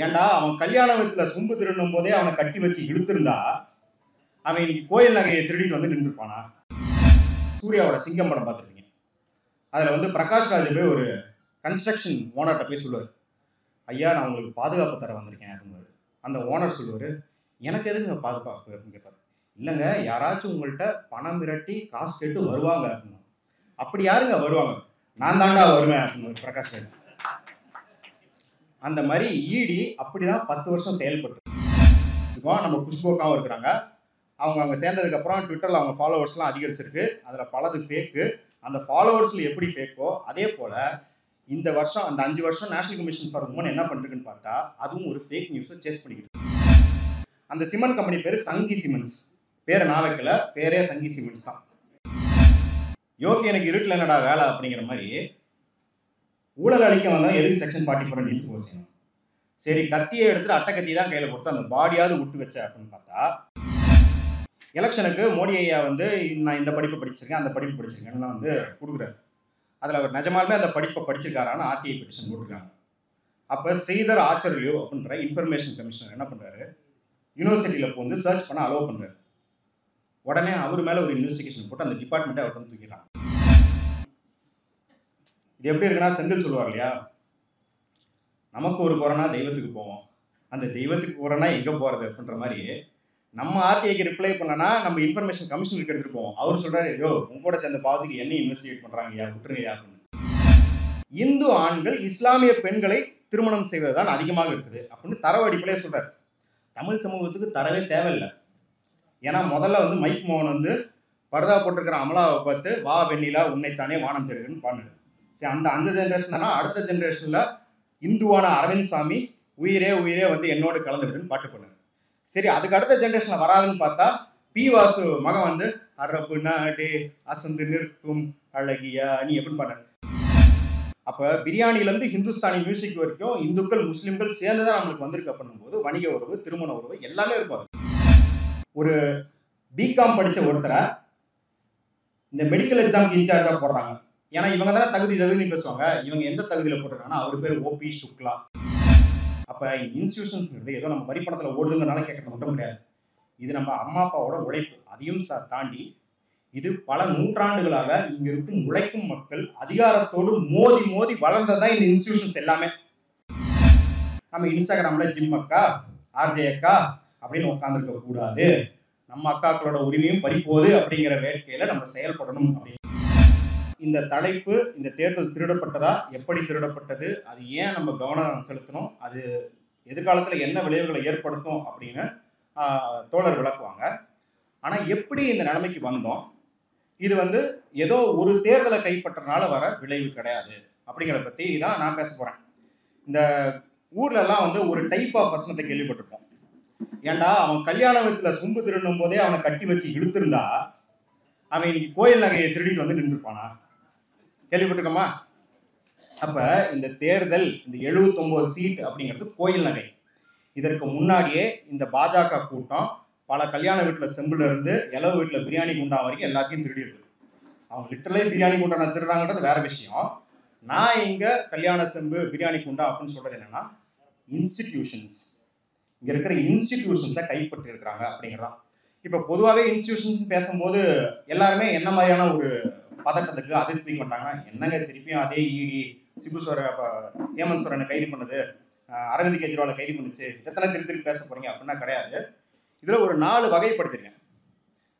ஏன்டா அவன் கல்யாண வீட்டுல சொம்பு திருடும் போதே அவனை கட்டி வச்சு இழுத்திருந்தா அவன் இன்னைக்கு கோயில் நகையை திருடிட்டு வந்து நின்றுப்பானா? சூர்யாவோட சிங்கம் படம் பார்த்துருக்கீங்க. அதுல வந்து பிரகாஷ் ராஜ் போய் ஒரு கன்ஸ்ட்ரக்ஷன் ஓனர்கிட்ட போய் சொல்லுவார், ஐயா நான் உங்களுக்கு பாதுகாப்பு தர வந்திருக்கேன் அப்படின்னு. அந்த ஓனர் சொல்லுவார், எனக்கு எதுக்கு பாதுகாப்பு அப்படின்னு கேட்பாரு. இல்லைங்க, யாராச்சும் உங்கள்கிட்ட பணம் மிரட்டி காசு கேட்டு வருவாங்க அப்படின்னு. அப்படி யாருங்க வருவாங்க? நான் தாண்டா வருவேன் அப்படின்னு பிரகாஷ் ராஜ். அந்த மாதிரி ஈடி அப்படிதான் 10 வருஷம் செயல்பட்டு நம்ம குஷ்போக்காவும் இருக்கிறாங்க. அவங்க அங்கே சேர்ந்ததுக்கப்புறம் ட்விட்டரில் அவங்க ஃபாலோவர்ஸ்லாம் அதிகரிச்சிருக்கு. அதில் பலது ஃபேக்கு. அந்த ஃபாலோவர்ஸில் எப்படி ஃபேக்கோ அதே போல் இந்த வருஷம் அந்த 5 வருஷம் நேஷனல் கமிஷன் ஃபார் உமன் என்ன பண்ணிருக்குன்னு பார்த்தா அதுவும் ஒரு ஃபேக் நியூஸை சேஸ் பண்ணிக்கிட்டு. அந்த சிமெண்ட் கம்பெனி பேர் சங்கி சிமெண்ட்ஸ். பேர் நான் வைக்கல, பேரே சங்கி சிமெண்ட்ஸ் தான். யோகி எனக்கு இருட்டில் என்னடா வேலை அப்படிங்கிற மாதிரி ஊழல் அளிக்க வந்தால் எதுக்கு செக்ஷன் 44 இழுத்து போச்சு? சரி, கத்தியை எடுத்துட்டு அட்டை கத்தி தான் கையில் கொடுத்து அந்த பாடியாவது விட்டு வச்ச அப்படின்னு பார்த்தா எலெக்ஷனுக்கு மோடி ஐயா வந்து நான் இந்த படிப்பு படிச்சிருக்கேன் அந்த படிப்பு படிச்சிருக்கேன்னு வந்து கொடுக்குறாரு. அதில் அவர் நிஜமாலுமே அந்த படிப்பை படிச்சிருக்காரான்னு ஆர்டிஐ பெட்டிஷன் போட்டிருக்காங்க. அப்போ ஸ்ரீதர் ஆச்சர்யோ அப்படின்ற இன்ஃபர்மேஷன் கமிஷனர் என்ன பண்ணுறாரு, யூனிவர்சிட்டியில் வந்து சர்ச் பண்ண அலோவ் பண்ணுறாரு. உடனே அவர் மேலே ஒரு இன்வெஸ்டிகேஷன் போட்டு அந்த டிபார்ட்மெண்ட்டை அவர் வந்து தூக்கிடுறாங்க. இது எப்படி இருக்குன்னா, செந்தில் சொல்லுவார் இல்லையா, நமக்கு ஒரு கொரோனா தெய்வத்துக்கு போவோம், அந்த தெய்வத்துக்கு கொரோனா எங்கே போகிறது அப்படின்ற மாதிரி நம்ம ஆர்டிஐக்கு ரிப்ளை பண்ணனா நம்ம இன்ஃபர்மேஷன் கமிஷனுக்கு எடுத்துகிட்டு போவோம். அவர் சொல்கிறாரு, ஐயோ உங்க கூட சேர்ந்த பாவத்துக்கு என்ன இன்வெஸ்டிகேட் பண்ணுறாங்க யா, விட்டுருங்க யா அப்படின்னு. இந்து ஆண்கள் இஸ்லாமிய பெண்களை திருமணம் செய்வது தான் அதிகமாக இருக்குது அப்படின்னு தரவு அடிப்படையே சொல்கிறார். தமிழ் சமூகத்துக்கு தரவே தேவையில்லை. ஏன்னா முதல்ல வந்து மைக் மோகன் வந்து பரதா போட்டிருக்கிற அமலாவை பார்த்து வா வெண்ணிலா உன்னைத்தானே வானம் தெரியுதுன்னு பாடுது. சரி, அந்த ஜென்ரேஷன் தானே அடுத்த ஜென்ரேஷனில் இந்துவான அரவிந்த் சாமி உயிரே உயிரே வந்து என்னோடு கலந்துடுன்னு பாட்டு பண்ணுது. சரி, அதுக்கு அடுத்த ஜென்ரேஷனில் வராதுன்னு பார்த்தா பி வாசு மகன் வந்து அரபு நாடே அசந்து நிற்கும் அழகியா நீ எப்படின்னு பாடுறாரு. அப்போ பிரியாணிலேருந்து ஹிந்துஸ்தானி மியூசிக் வரைக்கும் இந்துக்கள் முஸ்லீம்கள் சேர்ந்து தான் நம்மளுக்கு வந்திருக்கு அப்படின்னும் போது வணிக உறவு திருமண உறவு எல்லாமே இருக்கும். ஒரு பிகாம் படித்த ஒருத்தரை இந்த மெடிக்கல் எக்ஸாமுக்கு இன்சார்ஜாக போடுறாங்க. ஏன்னா இவங்க தானே தகுதின்னு பேசுவாங்க. இவங்க எந்த தகுதியில் போட்டிருக்காங்கன்னா அவர் பேர் ஓபி சுக்லா. அப்போ இன்ஸ்டியூஷன்ஸ் ஏதோ நம்ம வரி பணத்தில் ஓடுதுங்கனால கேட்கறது மட்டும் கிடையாது. இது நம்ம அம்மா அப்பாவோட உழைப்பு. அதையும் தாண்டி இது பல நூற்றாண்டுகளாக இங்கே இருக்கும் உழைக்கும் மக்கள் அதிகாரத்தோடு மோதி மோதி வளர்ந்ததான் இந்த இன்ஸ்டியூஷன்ஸ் எல்லாமே. நம்ம இன்ஸ்டாகிராமில் ஜிம் அக்கா ஆர்ஜே அக்கா அப்படின்னு உட்காந்துருக்க கூடாது. நம்ம அக்காக்களோட உரிமையும் பறிப்போது அப்படிங்கிற வேட்கையில் நம்ம செயல்படணும் அப்படின்னு. இந்த தலைப்பு, இந்த தேர்தல் திருடப்பட்டதா, எப்படி திருடப்பட்டது, அது ஏன் நம்ம கவனம் செலுத்தணும், அது எதிர்காலத்தில் என்ன விளைவுகளை ஏற்படுத்தும் அப்படின்னு தோழர் விளக்குவாங்க. ஆனால் எப்படி இந்த நிலைமைக்கு வந்தோம், இது வந்து ஏதோ ஒரு தேர்தலை கைப்பற்றனால வர விளைவு கிடையாது அப்படிங்கிறத பற்றி தான் நான் பேச போகிறேன். இந்த ஊர்லெல்லாம் வந்து ஒரு டைப் ஆஃப் வசனத்தை கேள்விப்பட்டிருப்போம். ஏன்டா அவன் கல்யாண வீட்டில் சொம்பு திருடும் போதே அவனை கட்டி வச்சு இழுத்திருந்தா அவன் இன்னைக்கு கோயில் நகையை திருடிட்டு வந்து நின்றுப்பானா? கேள்விப்பட்டிருக்கோமா? அப்போ இந்த தேர்தல், இந்த 79 சீட் அப்படிங்கிறது கோயில் நகை. இதற்கு முன்னாடியே இந்த பாஜக கூட்டம் பல கல்யாண வீட்டில் செம்புல இருந்து இலவு வீட்டில் பிரியாணி குண்டா வரைக்கும் எல்லாத்தையும் திருடி இருக்கு. அவங்க லிட்டரலே பிரியாணி குண்டா திருடுறாங்கிறது வேற விஷயம். நான் இங்கே கல்யாண செம்பு பிரியாணி குண்டா அப்படின்னு சொல்றது என்னன்னா, இன்ஸ்டிடியூஷன்ஸ், இங்கே இருக்கிற இன்ஸ்டிடியூஷன்ஸை கைப்பற்றி இருக்கிறாங்க அப்படிங்கிறதான். இப்போ பொதுவாகவே இன்ஸ்டிடியூஷன்ஸ் பேசும்போது எல்லாருமே என்ன மாதிரியான ஒரு பதட்டத்துக்கு அதிருப்தி பண்ணாங்கன்னா, என்னங்க திருப்பியும் அதே இடி சிபு ஹேமந்த் சோரனை கைது பண்ணுது, அரவிந்த் கெஜ்ரிவாலை கைது பண்ணுச்சு, எத்தனை திருப்பி பேச போறீங்க அப்படின்னா கிடையாது. இதில் ஒரு 4 வகைப்படுத்திருக்கேன்.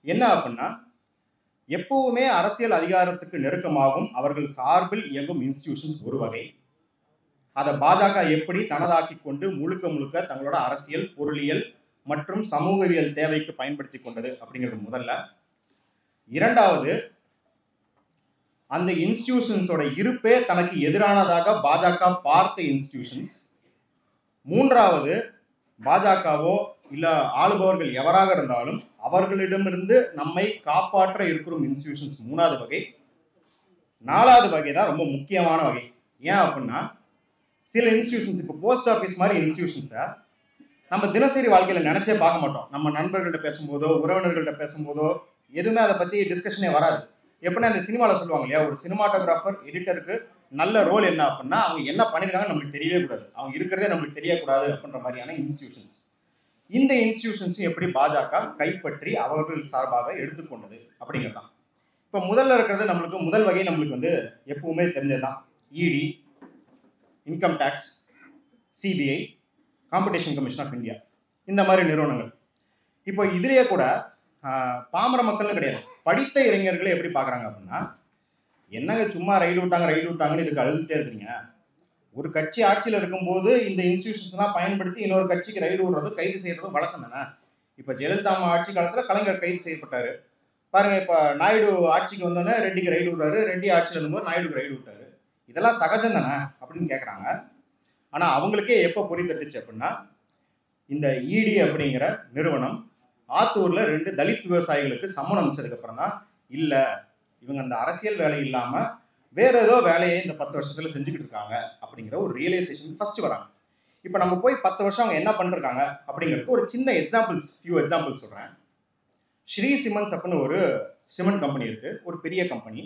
என்ன அப்படின்னா, எப்பவுமே அரசியல் அதிகாரத்துக்கு நெருக்கமாகும் அவர்கள் சார்பில் இயங்கும் இன்ஸ்டிடியூஷன்ஸ் ஒரு வகை. அதை பாஜக எப்படி தனதாக்கி கொண்டு முழுக்க முழுக்க தங்களோட அரசியல், பொருளியல் மற்றும் சமூகவியல் தேவைக்கு பயன்படுத்தி கொண்டது அப்படிங்கிறது முதல்ல. இரண்டாவது, அந்த இன்ஸ்டிடியூஷன்ஸோட இருப்பே தனக்கு எதிரானதாக பாஜக பார்த்த இன்ஸ்டிடியூஷன்ஸ். மூன்றாவது, பாஜகவோ இல்லை ஆளுபவர்கள் எவராக இருந்தாலும் அவர்களிடமிருந்து நம்மை காப்பாற்ற இருக்கிற இன்ஸ்டிடியூஷன்ஸ் மூணாவது வகை. நாலாவது வகை தான் ரொம்ப முக்கியமான வகை. ஏன் அப்படின்னா, சில இன்ஸ்டிடியூஷன்ஸ், இப்போ போஸ்ட் ஆஃபீஸ் மாதிரி இன்ஸ்டிடியூஷன்ஸை நம்ம தினசரி வாழ்க்கையில் நினைச்சே பார்க்க மாட்டோம். நம்ம நண்பர்கள்ட்ட பேசும்போதோ உறவினர்கள்ட்ட பேசும்போதோ எதுவுமே அதை பற்றி டிஸ்கஷனே வராது. எப்படின்னா இந்த சினிமாவில் சொல்லுவாங்க இல்லையா, ஒரு சினிமாட்டோகிராஃபர் எடிட்டருக்கு நல்ல ரோல் என்ன அப்படின்னா அவங்க என்ன பண்ணியிருக்காங்க நம்மளுக்கு தெரியவே கூடாது, அவங்க இருக்கிறதே நம்மளுக்கு தெரியக்கூடாது அப்படின்ற மாதிரியான இன்ஸ்டிடியூஷன்ஸ். இந்த இன்ஸ்டிடியூஷன்ஸும் எப்படி பாஜக கைப்பற்றி அவர்கள் சார்பாக எடுத்துக்கொண்டது அப்படிங்கிறது தான். இப்போ முதல்ல இருக்கிறது நம்மளுக்கு முதல் வகை நம்மளுக்கு வந்து எப்பவுமே தெரிஞ்சது தான். ED, income tax, CBI, competition commission of India, இந்த மாதிரி நிறுவனங்கள். இப்போ இதுலேயே கூட பாமர மக்கள்னு கிடையாது, படித்த இளைஞர்களை எப்படி பார்க்குறாங்க அப்படின்னா, என்னங்க சும்மா ரைடு விட்டாங்கன்னு இதுக்கு அழுதுகிட்டே இருக்கிறீங்க. ஒரு கட்சி ஆட்சியில் இருக்கும்போது இந்த இன்ஸ்டிடியூஷன்ஸ்லாம் பயன்படுத்தி இன்னொரு கட்சிக்கு ரைடு விடுறதும் கைது செய்யறதும் வழக்கம் தானே. இப்போ ஜெயலலிதா ஆட்சி காலத்தில் கலைஞர் கைது செய்யப்பட்டார் பாருங்க. இப்போ நாயுடு ஆட்சிக்கு வந்தோடனே ரெட்டிக்கு ரைடு விடுறாரு, ரெட்டி ஆட்சியில் இருந்தபோது நாயுடுக்கு ரைடு விட்டாரு. இதெல்லாம் சகஜம் தானே அப்படின்னு கேட்குறாங்க. ஆனால் அவங்களுக்கே எப்போ பொறி தட்டுச்சு அப்படின்னா, இந்த இடி அப்படிங்கிற நிறுவனம் ஆத்தூரில் 2 தலித் விவசாயிகளுக்கு சம்மன் அமைச்சதுக்கப்புறம் தான், இல்லை இவங்க அந்த அரசியல் வேலை இல்லாமல் வேற ஏதோ வேலையை இந்த 10 வருஷத்தில் செஞ்சுக்கிட்டு இருக்காங்க அப்படிங்கிற ஒரு ரியலைசேஷன் ஃபர்ஸ்ட் வராங்க. இப்போ நம்ம போய் 10 வருஷம் அவங்க என்ன பண்ணிருக்காங்க அப்படிங்கிறதுக்கு ஒரு சின்ன ஃபியூ எக்ஸாம்பிள்ஸ் சொல்கிறேன். ஸ்ரீ சிமெண்ட்ஸ் அப்படின்னு ஒரு சிமெண்ட் கம்பெனி இருக்குது, ஒரு பெரிய கம்பெனி.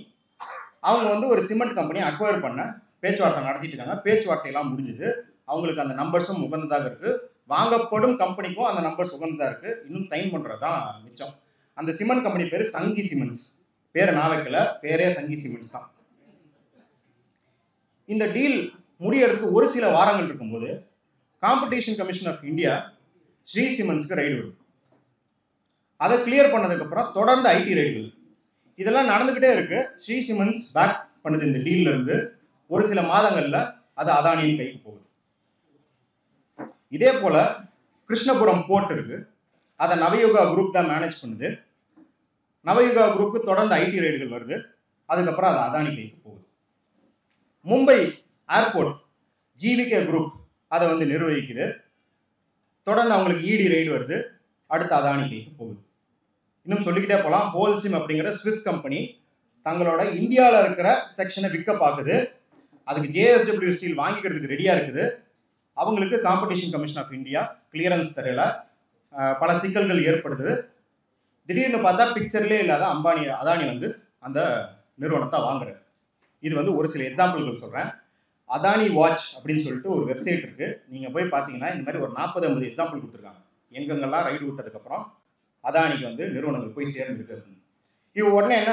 அவங்க வந்து ஒரு சிமெண்ட் கம்பெனியை அக்வயர் பண்ண பேச்சுவார்த்தை நடத்திட்டு இருக்காங்க. பேச்சுவார்த்தையெல்லாம் முடிஞ்சுது, அவங்களுக்கு அந்த நம்பர்ஸும் உகந்ததாக இருக்குது, வாங்கப்படும் கம்பெனிக்கும் அந்த நம்பர்ஸ் உகந்ததாக இருக்குது, இன்னும் சைன் பண்ணுறது தான் மிச்சம். அந்த சிமெண்ட் கம்பெனி பேர் சங்கி சிமெண்ட்ஸ். பேர் நான் வைக்கல, பேரே சங்கி சிமெண்ட்ஸ் தான். இந்த டீல் முடியறதுக்கு ஒரு சில வாரங்கள் இருக்கும்போது competition commission of India Sri சிமெண்ட்ஸ்க்கு ரைடு வரும். அதை கிளியர் பண்ணதுக்கப்புறம் தொடர்ந்து ஐடி ரைடுகள் இதெல்லாம் நடந்துக்கிட்டே இருக்கு. ஸ்ரீ சிமெண்ட்ஸ் பேக் பண்ணுது இந்த டீல்ல இருந்து. ஒரு சில மாதங்களில் அது அதானியின் கைக்கு போகுது. இதே போல கிருஷ்ணபுரம் போர்ட் இருக்கு, அதை நவயுகா குரூப் தான் மேனேஜ் பண்ணுது. நவயுகா குரூப்புக்கு தொடர்ந்து ஐடி ரைடுகள் வருது, அதுக்கப்புறம் அது அதானி கைக்கு போகுது. மும்பை ஏர்போர்ட் ஜிவிகே குரூப் அதை வந்து நிர்வகிக்குது, தொடர்ந்து அவங்களுக்கு இடி ரைடு வருது, அடுத்து அதானி கைக்கு போகுது. இன்னும் சொல்லிக்கிட்டே போகலாம். ஹோல்சிம் அப்படிங்கிற ஸ்விஸ் கம்பெனி தங்களோட இந்தியாவில் இருக்கிற செக்ஷனை விற்க பார்க்குது, அதுக்கு ஜேஎஸ்டபிள்யூ ஸ்டீல் வாங்கிக்கிறதுக்கு ரெடியாக இருக்குது. அவங்களுக்கு competition commission of India clearance தரையில் பல சிக்கல்கள் ஏற்படுது. திடீர்னு பார்த்தா பிக்சர்லேயே இல்லாத அதானி வந்து அந்த நிறுவனத்தை வாங்குறாரு. இது வந்து ஒரு சில எக்ஸாம்பிள்கள் சொல்கிறேன். அதானி வாட்ச் அப்படின்னு சொல்லிட்டு ஒரு வெப்சைட் இருக்குது, நீங்கள் போய் பார்த்தீங்கன்னா இந்த மாதிரி ஒரு 40-50 எக்ஸாம்பிள் கொடுத்துருக்காங்க, எங்கெங்கெல்லாம் ரைடு விட்டதுக்கப்புறம் அதானிக்கு வந்து நிறுவனங்கள் போய் சேர்ந்துருக்கு. இது உடனே என்ன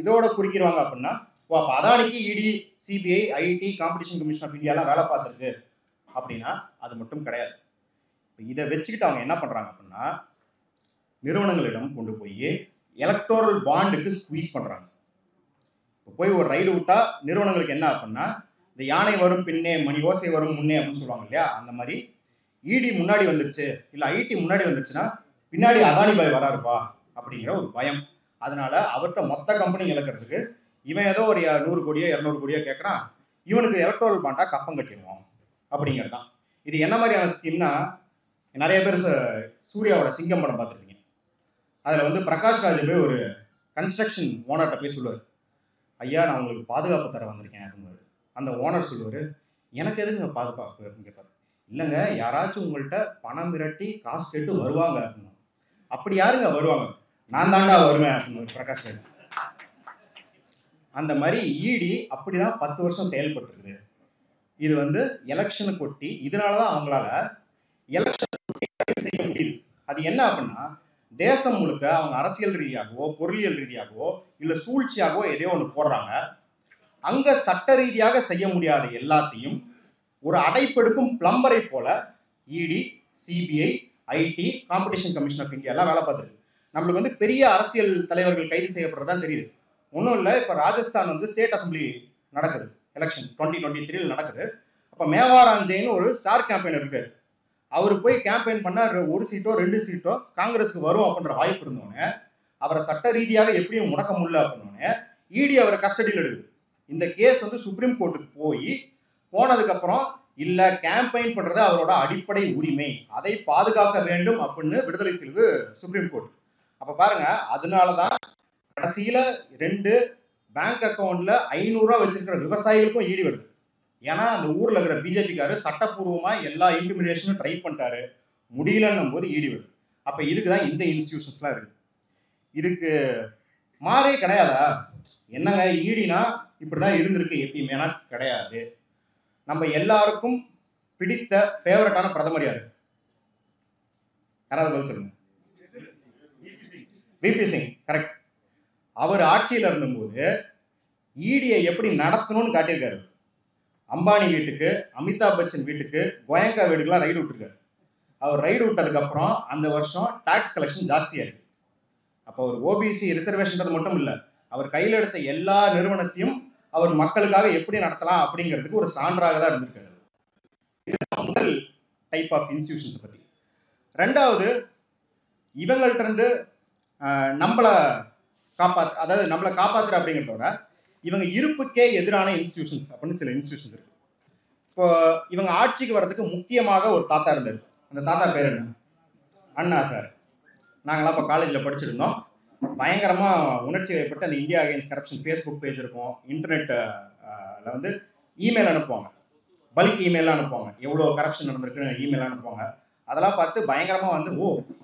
இதோட குறிக்கிறாங்க அப்படின்னா, அப்போ அதானிக்கு ED, CBI, IT, competition commission of இந்தியாலாம் வேலை பார்த்துருக்கு அப்படின்னா அது மட்டும் கிடையாது. இதை வச்சுக்கிட்டு அவங்க என்ன பண்ணுறாங்க அப்படின்னா, நிறுவனங்களிடம் கொண்டு போய் எலக்டோரல் பாண்டுக்கு ஸ்குவீஸ் பண்ணுறாங்க. இப்போ போய் ஒரு ரைடு விட்டா நிறுவனங்களுக்கு என்ன அப்படின்னா, இந்த யானை வரும் பின்னே மணி ஓசை வரும் முன்னே அப்படின்னு சொல்லுவாங்க இல்லையா, அந்த மாதிரி இடி முன்னாடி வந்துருச்சு இல்லை ஐடி முன்னாடி வந்துருச்சுன்னா பின்னாடி அதானி பாய் வராருப்பா அப்படிங்கிற ஒரு பயம். அதனால அவர்கிட்ட மொத்த கம்பெனி இழக்கிறதுக்கு இவன் ஏதோ ஒரு 100 கோடியோ 200 கோடியோ கேட்குறான், இவனுக்கு எலக்ட்ரோல் பாண்டா கப்பம் கட்டிடுவோம் அப்படிங்கிறது தான். இது என்ன மாதிரியான ஸ்கீம்னா, நிறைய பேர் சூர்யாவோட சிங்கம் படம் பார்த்துருக்கீங்க. அதில் வந்து பிரகாஷ் ராஜ் போய் ஒரு கன்ஸ்ட்ரக்ஷன் ஓனர்கிட்ட போய் சொல்லுவார், ஐயா நான் உங்களுக்கு பாதுகாப்பு தர வந்திருக்கேன் அப்படின்னு. அந்த ஓனர் சொல்லுவார், எனக்கு எதுக்கு பாதுகாப்பு அப்படின்னு கேட்பார். இல்லைங்க, யாராச்சும் உங்கள்கிட்ட பணம் மிரட்டி காசு கேட்டு வருவாங்க அப்படின்னு. அப்படி யாருங்க வருவாங்க, நான் தாண்டா வருவேன் அப்படின்னு பிரகாஷ் ராஜ். அந்த மாதிரி இடி அப்படிதான் 10 வருஷம் செயல்பட்டுருக்குது. இது வந்து எலெக்ஷனுக்கு ஒட்டி, இதனால தான் அவங்களால எலெக்ஷன் செய்ய முடியுது. அது என்ன அப்படின்னா, தேசம் முழுக்க அவங்க அரசியல் ரீதியாகவோ பொருளியல் ரீதியாகவோ இல்லை சூழ்ச்சியாகவோ எதையோ ஒன்று போடுறாங்க. அங்கே சட்ட ரீதியாக செய்ய முடியாத எல்லாத்தையும் ஒரு அடைப்பெடுக்கும் பிளம்பரை போல ED, CBI, IT, competition commission of இந்தியாலாம் வேலை பார்த்துருக்கு. நம்மளுக்கு வந்து பெரிய அரசியல் தலைவர்கள் கைது செய்யப்படுறதான் தெரியுது. ஒன்றும் இல்லை, இப்போ ராஜஸ்தான் வந்து ஸ்டேட் அசம்பிளி நடக்குது, எலெக்ஷன் 2023 நடக்குது. அப்போ மேவாராஞ்சேன்னு ஒரு ஸ்டார் கேம்பெயின் இருக்கு, அவர் போய் கேம்பெயின் பண்ண 1 சீட்டோ 2 சீட்டோ காங்கிரஸுக்கு வரும் அப்படின்ற வாய்ப்பு இருந்தோடனே அவரை சட்ட ரீதியாக எப்படியும் முடக்க முடியல அப்படின்னோடனே இடி அவரை கஸ்டடியில் எடுக்குது. இந்த கேஸ் வந்து சுப்ரீம் கோர்ட்டுக்கு போனதுக்கப்புறம் இல்லை கேம்பெயின் பண்ணுறது அவரோட அடிப்படை உரிமை, அதை பாதுகாக்க வேண்டும் அப்படின்னு விடுதலை செய்வது சுப்ரீம் கோர்ட். அப்போ பாருங்க, அதனால தான் கடைசியில் 2 பேங்க் அக்கௌண்ட்ல 500 ரூபா வச்சிருக்கிற விவசாயிகளுக்கும் ஈடு வருது. ஏன்னா அந்த ஊரில் இருக்கிற பிஜேபிக்காரு சட்டப்பூர்வமாக எல்லா இன்டிமிடேஷனும் ட்ரை பண்ணிட்டாரு, முடியலன்னும் போது ஈடு வருது. அப்போ இதுக்கு தான் இந்த இன்ஸ்டிடியூஷன்ஸ்லாம் இருக்குது. இதுக்கு மாறே கிடையாதா? என்னங்க ஈடினா இப்படிதான் இருந்திருக்கு எப்பயுமேனா கிடையாது. நம்ம எல்லாருக்கும் பிடித்த ஃபேவரட்டான பிரதமர் யாரு? யாராவது பதில் சொல்லுங்க. விபி சிங். கரெக்ட். அவர் ஆட்சியில் இருந்தபோது ஈடியை எப்படி நடத்தணும்னு காட்டியிருக்காரு. அம்பானி வீட்டுக்கு, அமிதாப் பச்சன் வீட்டுக்கு, கோயங்கா வீட்டுக்குலாம் ரைடு விட்டுருக்காரு. அவர் ரைடு விட்டதுக்கு அப்புறம் அந்த வருஷம் டாக்ஸ் கலெக்ஷன் ஜாஸ்தியா இருக்கு. அப்போ அவர் ஓபிசி ரிசர்வேஷன்றது மட்டும் இல்லை, அவர் கையில் எடுத்த எல்லா நிறுவனத்தையும் அவர் மக்களுக்காக எப்படி நடத்தலாம் அப்படிங்கிறதுக்கு ஒரு சான்றாக தான் இருந்திருக்காரு. இதுதான் முதல் டைப் ஆஃப் இன்ஸ்டிடியூஷன்ஸ் பற்றி. ரெண்டாவது, இவங்கள்ட்ட இருந்து நம்மளை காப்பாற்றுற அப்படிங்கிறத இவங்க இருப்புக்கே எதிரான இன்ஸ்டிடியூஷன்ஸ் அப்படின்னு சில இன்ஸ்டிடியூஷன்ஸ் இருக்கு. இப்போ இவங்க ஆட்சிக்கு வர்றதுக்கு முக்கியமாக ஒரு தாத்தா இருந்தார். அந்த தாத்தா பேர் என்ன? அண்ணா சார். நாங்களாம் இப்போ காலேஜில் படிச்சிருந்தோம். பயங்கரமாக உணர்ச்சி வயப்பட்டு அந்த India against corruption Facebook page இருக்கும், இன்டர்நெட்டில் வந்து இமெயில் அனுப்புவாங்க, பல்க் இமெயிலாம் அனுப்புவாங்க, எவ்வளோ கரப்ஷன் நடந்திருக்குன்னு இமெயில் அனுப்புவாங்க. அதெல்லாம் பார்த்து பயங்கரமாக வந்து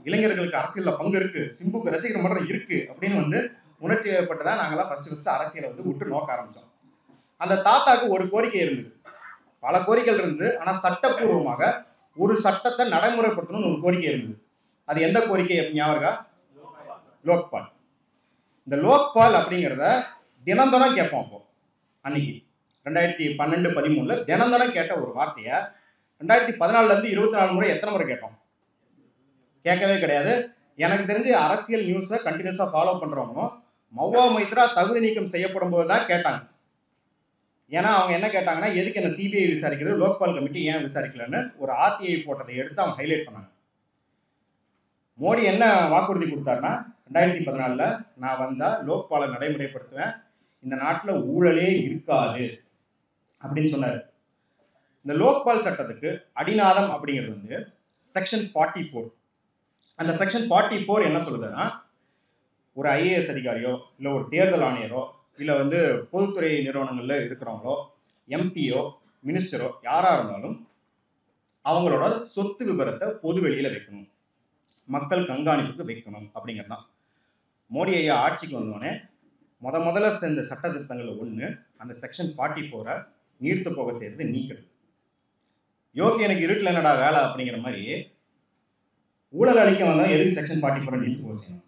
இளைஞர்களுக்கு அரசியலில் பங்கு இருக்குது, சிம்புக்கு ரசிகர் மன்றம் இருக்குது அப்படின்னு வந்து உணர்ச்சி வயப்பட்டு தான் நாங்களாம் ஃபஸ்ட்டு அரசியலை வந்து விட்டு நோக்க ஆரம்பித்தோம். அந்த தாத்தாவுக்கு ஒரு கோரிக்கை இருந்தது, பல கோரிக்கைகள் இருந்தது. ஆனால் சட்டப்பூர்வமாக ஒரு சட்டத்தை நடைமுறைப்படுத்தணும்னு ஒரு கோரிக்கை இருந்தது. அது எந்த கோரிக்கை ஞாபகம்? லோக்பால். இந்த லோக்பால் அப்படிங்கிறத தினம் கேட்போம். அப்போ அன்னைக்கு 2012-13 தினம் கேட்ட ஒரு வார்த்தையை 2014 24 முறை எத்தனை முறை கேட்டோம்? கேட்கவே கிடையாது. எனக்கு தெரிஞ்சு அரசியல் நியூஸை கண்டினியூஸாக ஃபாலோ பண்ணுறவங்க மௌவா மைத்ரா தகுதி நீக்கம் செய்யப்படும் போது தான் கேட்டாங்க. ஏன்னா அவங்க என்ன கேட்டாங்கன்னா, எதுக்கு என்ன சிபிஐ விசாரிக்கிறது, லோக்பால் கமிட்டி ஏன் விசாரிக்கலன்னு ஒரு ஆர்டிஐ போட்டதை எடுத்து அவங்க ஹைலைட் பண்ணாங்க. மோடி என்ன வாக்குறுதி கொடுத்தாருன்னா, 2014 நான் வந்தால் லோக்பாலை நடைமுறைப்படுத்துவேன், இந்த நாட்டில் ஊழலே இருக்காது அப்படின்னு சொன்னார். இந்த லோக்பால் சட்டத்துக்கு அடிநாதம் அப்படிங்கிறது வந்து செக்ஷன் 44. அந்த செக்ஷன் 44 என்ன சொல்லுதுன்னா, ஒரு ஐஏஎஸ் அதிகாரியோ இல்லை ஒரு தேர்தல் ஆணையரோ இல்லை வந்து பொதுத்துறை நிறுவனங்களில் இருக்கிறவங்களோ எம்பியோ மினிஸ்டரோ யாராக இருந்தாலும் அவங்களோட சொத்து விபரத்தை பொது வெளியில் வைக்கணும், மக்கள் கண்காணிப்புக்கு வைக்கணும் அப்படிங்கிறது தான். மோடி ஐயா ஆட்சிக்கு வந்தோடனே முதல்ல சேர்ந்த சட்ட திருத்தங்களில் ஒன்று அந்த செக்ஷன் 44 நீர்த்து போக செய்கிறது நீக்கிறது. யோகி எனக்கு இருட்டில் என்னடா வேலை அப்படிங்கிற மாதிரி ஊழல் அளிக்க வந்தால் எதுக்கு செக்ஷன் 44 நீர்த்து போக செய்யணும்?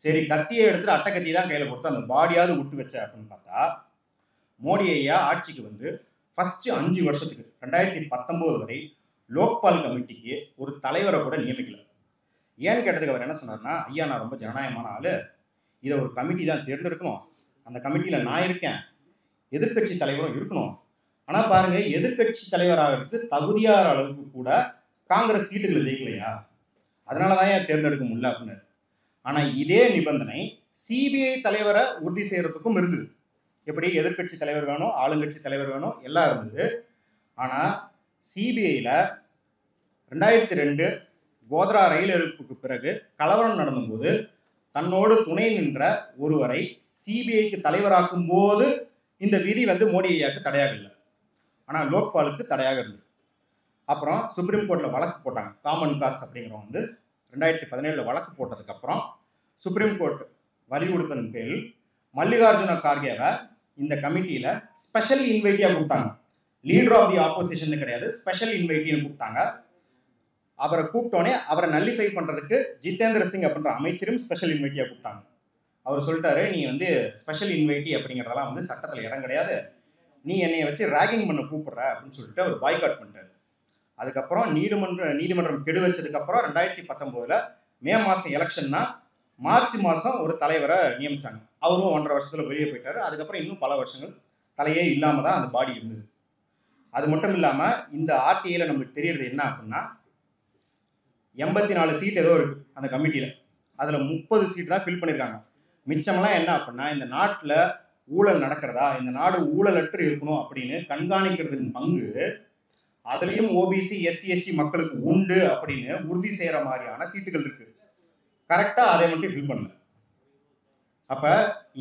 சரி, கத்தியை எடுத்துட்டு அட்டை கத்தி தான் கையில் கொடுத்து அந்த பாடியாவது விட்டு வச்ச அப்படின்னு பார்த்தா, மோடி ஐயா ஆட்சிக்கு வந்து ஃபஸ்ட்டு 5 வருஷத்துக்கு 2019 வரை லோக்பால் கமிட்டிக்கு ஒரு தலைவரை கூட நியமிக்கல. ஏன்னு கேட்டதுக்கு அவர் என்ன சொன்னார்னா, ஐயா நான் ரொம்ப ஜனநாயகமான ஆள், இதை ஒரு கமிட்டி தான் தேர்ந்தெடுக்கணும், அந்த கமிட்டியில் நான் இருக்கேன், எதிர்கட்சி தலைவரும் இருக்கணும். ஆனால் பாருங்கள், எதிர்கட்சி தலைவராகிறதுக்கு தகுதியார அளவுக்கு கூட காங்கிரஸ் சீட்டுகளை ஜெயிக்கலையா, அதனால தான் ஏன் தேர்ந்தெடுக்க முடியல அப்படின்னு. ஆனால் இதே நிபந்தனை சிபிஐ தலைவரை உறுதி செய்கிறதுக்கும் இருந்தது. எப்படி எதிர்கட்சி தலைவர் வேணும், ஆளுங்கட்சி தலைவர் வேணும், எல்லாம் இருந்தது. ஆனால் சிபிஐயில் 2002 கோத்ரா ரயில் எரிப்புக்கு பிறகு கலவரம் நடந்தபோது தன்னோடு துணை நின்ற ஒருவரை சிபிஐக்கு தலைவராக்கும் போது இந்த விதி வந்து மோடி ஐயாவுக்கு தடையாக இல்லை, ஆனால் லோக்பாலுக்கு தடையாக இருந்தது. அப்புறம் சுப்ரீம் கோர்ட்டில் வழக்கு போட்டாங்க. காமன் காஸ் அப்படிங்கிறவங்க வந்து 2017 வழக்கு போட்டதுக்கப்புறம் சுப்ரீம் கோர்ட் வலியுறுத்தின பேரில் மல்லிகார்ஜுன கார்கேவை இந்த கமிட்டியில் ஸ்பெஷல் இன்வைட்டியாக கூப்பிட்டாங்க. லீடர் ஆஃப் தி ஆப்போசிஷன் கிடையாது, ஸ்பெஷல் இன்வைட்டின்னு கூப்பிட்டாங்க. அவரை கூப்பிட்டோன்னே அவரை நல்லிஃபை பண்ணுறதுக்கு ஜிதேந்திர சிங் அப்படின்ற அமைச்சரும் ஸ்பெஷல் இன்வைட்டியாக கூப்பிட்டாங்க. அவர் சொல்லிட்டாரு, நீ வந்து ஸ்பெஷல் இன்வைட்டி அப்படிங்கிறதெல்லாம் வந்து சட்டத்தில் இடம் கிடையாது, நீ என்னையை வச்சு ரேகிங் பண்ண கூப்பிட்ற அப்படின்னு சொல்லிட்டு அவர் பாய்காட் பண்ணிட்டார். அதுக்கப்புறம் நீதிமன்றம் கெடு வச்சதுக்கப்புறம் 2019 மே மாதம் எலெக்ஷன்னா மார்ச் மாதம் ஒரு தலைவரை நியமித்தாங்க. அவரும் 1.5 வருஷத்தில் வெளியே போயிட்டார். அதுக்கப்புறம் இன்னும் பல வருஷங்கள் தலையே இல்லாமல் தான் அந்த பாடி இருந்தது. அது மட்டும் இல்லாமல் இந்த ஆர்டிஐயில் நமக்கு தெரியறது என்ன அப்படின்னா, 84 சீட் ஏதோ இருக்குது அந்த கமிட்டியில், அதில் 30 சீட் தான் ஃபில் பண்ணியிருக்காங்க. மிச்சமெல்லாம் என்ன அப்படின்னா, இந்த நாட்டில் ஊழல் நடக்கிறதா, இந்த நாடு ஊழலற்று இருக்கணும் அப்படின்னு கண்காணிக்கிறதுக்கு பங்கு அதுலேயும் ஓபிசி எஸ்சி எஸ்டி மக்களுக்கு உண்டு அப்படின்னு உறுதி செய்கிற மாதிரியான சீட்டுகள் இருக்குது. கரெக்டாக அதை மட்டும் ஃபில் பண்ணல. அப்போ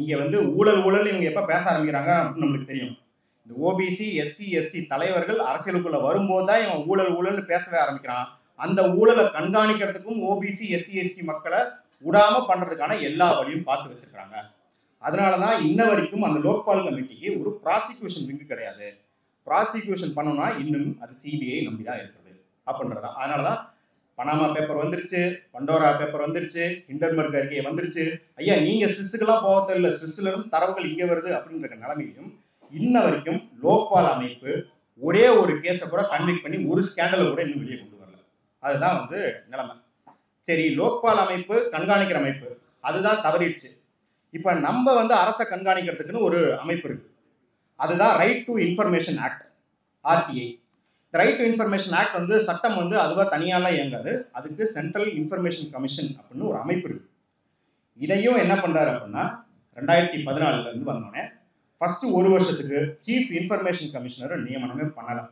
இங்கே வந்து ஊழல் இவங்க எப்போ பேச ஆரம்பிக்கிறாங்க அப்படின்னு நம்மளுக்கு தெரியும். இந்த ஓபிசி எஸ்சி எஸ்டி தலைவர்கள் அரசியலுக்குள்ளே வரும்போது தான் இவன் ஊழல்னு பேசவே ஆரம்பிக்கிறான். அந்த ஊழலை கண்காணிக்கிறதுக்கும் ஓபிசி எஸ்சி எஸ்டி மக்களை விடாமல் பண்ணுறதுக்கான எல்லா வழியும் பார்த்து வச்சுருக்காங்க. அதனால தான் இன்ன வரைக்கும் அந்த லோக்பால் கமிட்டிக்கு ஒரு ப்ராசிக்யூஷன் விங்கு கிடையாது. ப்ராசிக்யூஷன் பண்ணணும்னா இன்னும் அது சிபிஐ நம்பி தான் இருக்குது அப்படின்றதான். அதனால தான் பனாமா பேப்பர் வந்துருச்சு, பண்டோரா பேப்பர் வந்துருச்சு, ஹிண்டன்பர்க் அறிக்கை வந்துருச்சு. ஐயா நீங்கள் ஸ்விஸ்ஸுக்கெல்லாம் போகத்தில்லை, ஸ்விஸ்ல இருந்து தரவுகள் இங்கே வருது அப்படின்ற நிலைமையும் இன்ன வரைக்கும் லோக்பால் அமைப்பு ஒரே ஒரு கேஸை கூட கன்விக்ட் பண்ணி ஒரு ஸ்கேண்டலை கூட இன்னும் வெளியே கொண்டு வரல. அதுதான் வந்து நிலைமை. சரி, லோக்பால் அமைப்பு கண்காணிக்கிற அமைப்பு அதுதான் தவறிடுச்சு. இப்போ நம்ம வந்து அரசை கண்காணிக்கிறதுக்குன்னு ஒரு அமைப்பு இருக்கு. அதுதான் right to information act, RTI. Right to information act வந்து சட்டம் வந்து அதுவாக தனியாலாம் இயங்காது. அதுக்கு சென்ட்ரல் இன்ஃபர்மேஷன் கமிஷன் அப்படின்னு ஒரு அமைப்பு இருக்கு. இதையும் என்ன பண்ணுறாரு அப்படின்னா 2014 வந்தோடனே ஃபர்ஸ்ட் ஒரு வருஷத்துக்கு சீஃப் இன்ஃபர்மேஷன் கமிஷனர் நியமனமே பண்ணலாம்.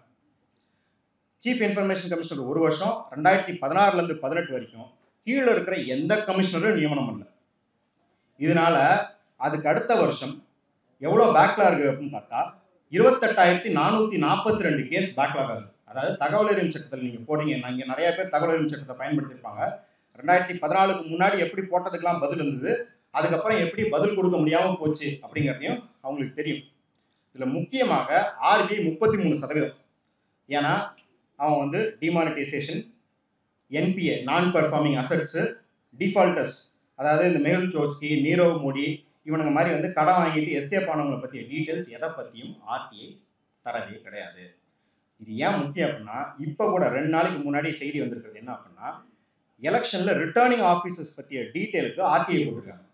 சீஃப் இன்ஃபர்மேஷன் கமிஷனர் ஒரு வருஷம், 2016 18 வரைக்கும் கீழே இருக்கிற எந்த கமிஷனரும் நியமனம் பண்ணல. இதனால அதுக்கு அடுத்த வருஷம் எவ்வளோ பேக்லாக் அப்படின்னு பார்த்தா 28,442 கேஸ் பேக்லாக் ஆகுது. அதாவது தகவல் அறியும் சட்டத்தில் நீங்கள் போடுங்க, இங்கே நிறைய பேர் தகவல் அறியும் சட்டத்தை பயன்படுத்தியிருப்பாங்க. 2014 முன்னாடி எப்படி போட்டதுக்கெல்லாம் பதில் இருந்தது, அதுக்கப்புறம் எப்படி பதில் கொடுக்க முடியாமல் போச்சு அப்படிங்கிறதையும் அவங்களுக்கு தெரியும். இதில் முக்கியமாக ஆர்பிஐ 33%. ஏன்னா அவன் வந்து டிமானிட்டைசேஷன், என்பிஏ நான் பெர்ஃபார்மிங் அசட்ஸு, டிஃபால்டர்ஸ் அதாவது இந்த மெகுல் சோஸ்கி, நீரவ் மோடி இவனுங்க மாதிரி வந்து கடன் வாங்கிட்டு எஸ்கேப் ஆனவங்களை பற்றிய டீட்டெயில்ஸ் எதை பற்றியும் ஆர்டிஐ தரவே கிடையாது. இது ஏன் முக்கியம் அப்படின்னா, இப்போ கூட 2 நாளைக்கு முன்னாடி செய்தி வந்திருக்கிறது என்ன அப்படின்னா, எலெக்ஷனில் ரிட்டர்னிங் ஆஃபீஸர்ஸ் பற்றிய டீட்டெயிலுக்கு ஆர்டிஐ போட்டிருக்காங்க.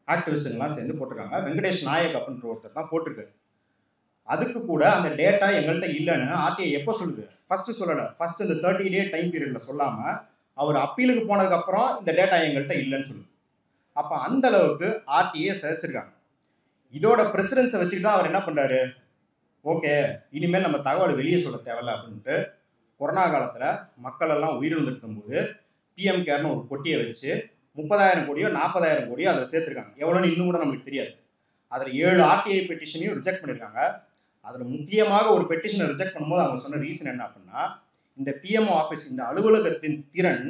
ஆக்டிவிஸ்டுங்கெல்லாம் சேர்ந்து போட்டிருக்காங்க. வெங்கடேஷ் நாயக் அப்படின்ற ஒருத்தர் தான் போட்டிருக்காரு. அதுக்கு கூட அந்த டேட்டா எங்கள்கிட்ட இல்லைன்னு ஆர்டிஐ எப்போ சொல்லுது? ஃபர்ஸ்ட் சொல்லலை. ஃபர்ஸ்ட் இந்த 30 டே டைம் பீரியடில் சொல்லாமல் அவர் அப்பீலுக்கு போனதுக்கப்புறம் இந்த டேட்டா எங்கள்கிட்ட இல்லைன்னு சொல்லுது. அப்போ அந்த அளவுக்கு ஆர்டிஐ சிதைச்சிருக்காங்க. இதோட பிரசிடென்ஸை வச்சுட்டு தான் அவர் என்ன பண்ணுறாரு, ஓகே இனிமேல் நம்ம தகவல் வெளியே சொல்ல தேவையில்ல அப்படின்ட்டு கொரோனா காலத்தில் மக்கள் எல்லாம் உயிரிழந்துருக்கும் போது பிஎம் கேர்னு ஒரு பொட்டியை வச்சு 30,000 கோடியோ 40,000 கோடியோ அதை சேர்த்துருக்காங்க. எவ்வளோன்னு இன்னும் கூட நம்மளுக்கு தெரியாது. அதில் 7 ஆர்டிஐ பெட்டிஷனையும் ரிஜெக்ட் பண்ணியிருக்காங்க. அதில் முக்கியமாக ஒரு பெட்டிஷனை ரிஜெக்ட் பண்ணும்போது அவங்க சொன்ன ரீசன் என்ன அப்படின்னா, இந்த பிஎம்ஓ ஆஃபீஸ் இந்த அலுவலகத்தின் திறன்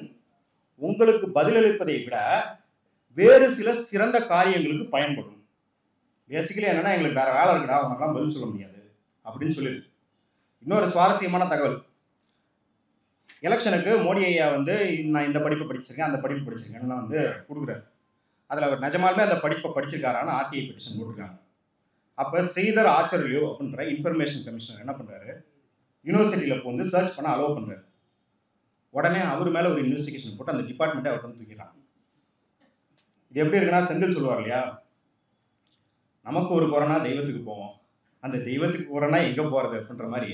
உங்களுக்கு பதிலளிப்பதை விட வேறு சில சிறந்த காரியங்களுக்கு பயன்படும். பேசிக்கலி என்னன்னா, எங்களுக்கு வேற வேலை இருக்குடா, அவங்களாம் பதில் சொல்ல முடியாது அப்படின்னு சொல்லியிருக்கு. இன்னொரு சுவாரஸ்யமான தகவல், எலெக்ஷனுக்கு மோடி ஐயா வந்து நான் இந்த படிப்பை படிச்சிருக்கேன், அந்த படிப்பு படிச்சிருக்கேன்னு வந்து கொடுக்குறாரு. அதில் அவர் நிஜமாலுமே அந்த படிப்பை படிச்சிருக்காரான்னு ஆர்டிஐ பெட்டிஷன் போட்டிருக்காங்க. அப்போ ஸ்ரீதர் ஆச்சார்யோ அப்படின்ற இன்ஃபர்மேஷன் கமிஷனர் என்ன பண்ணுறாரு, யூனிவர்சிட்டியில் வந்து சர்ச் பண்ண அலோவ் பண்ணுறாரு. உடனே அவர் மேலே ஒரு இன்வெஸ்டிகேஷன் போட்டு அந்த டிபார்ட்மெண்ட்டை அவர் வந்து தூக்கிடுறாங்க. இது எப்படி இருக்குன்னா, செந்தில் சொல்லுவார் இல்லையா, நமக்கு ஒரு கொரோனா தெய்வத்துக்கு போவோம், அந்த தெய்வத்துக்கு கொரோனா எங்கே போகிறது அப்படின்ற மாதிரி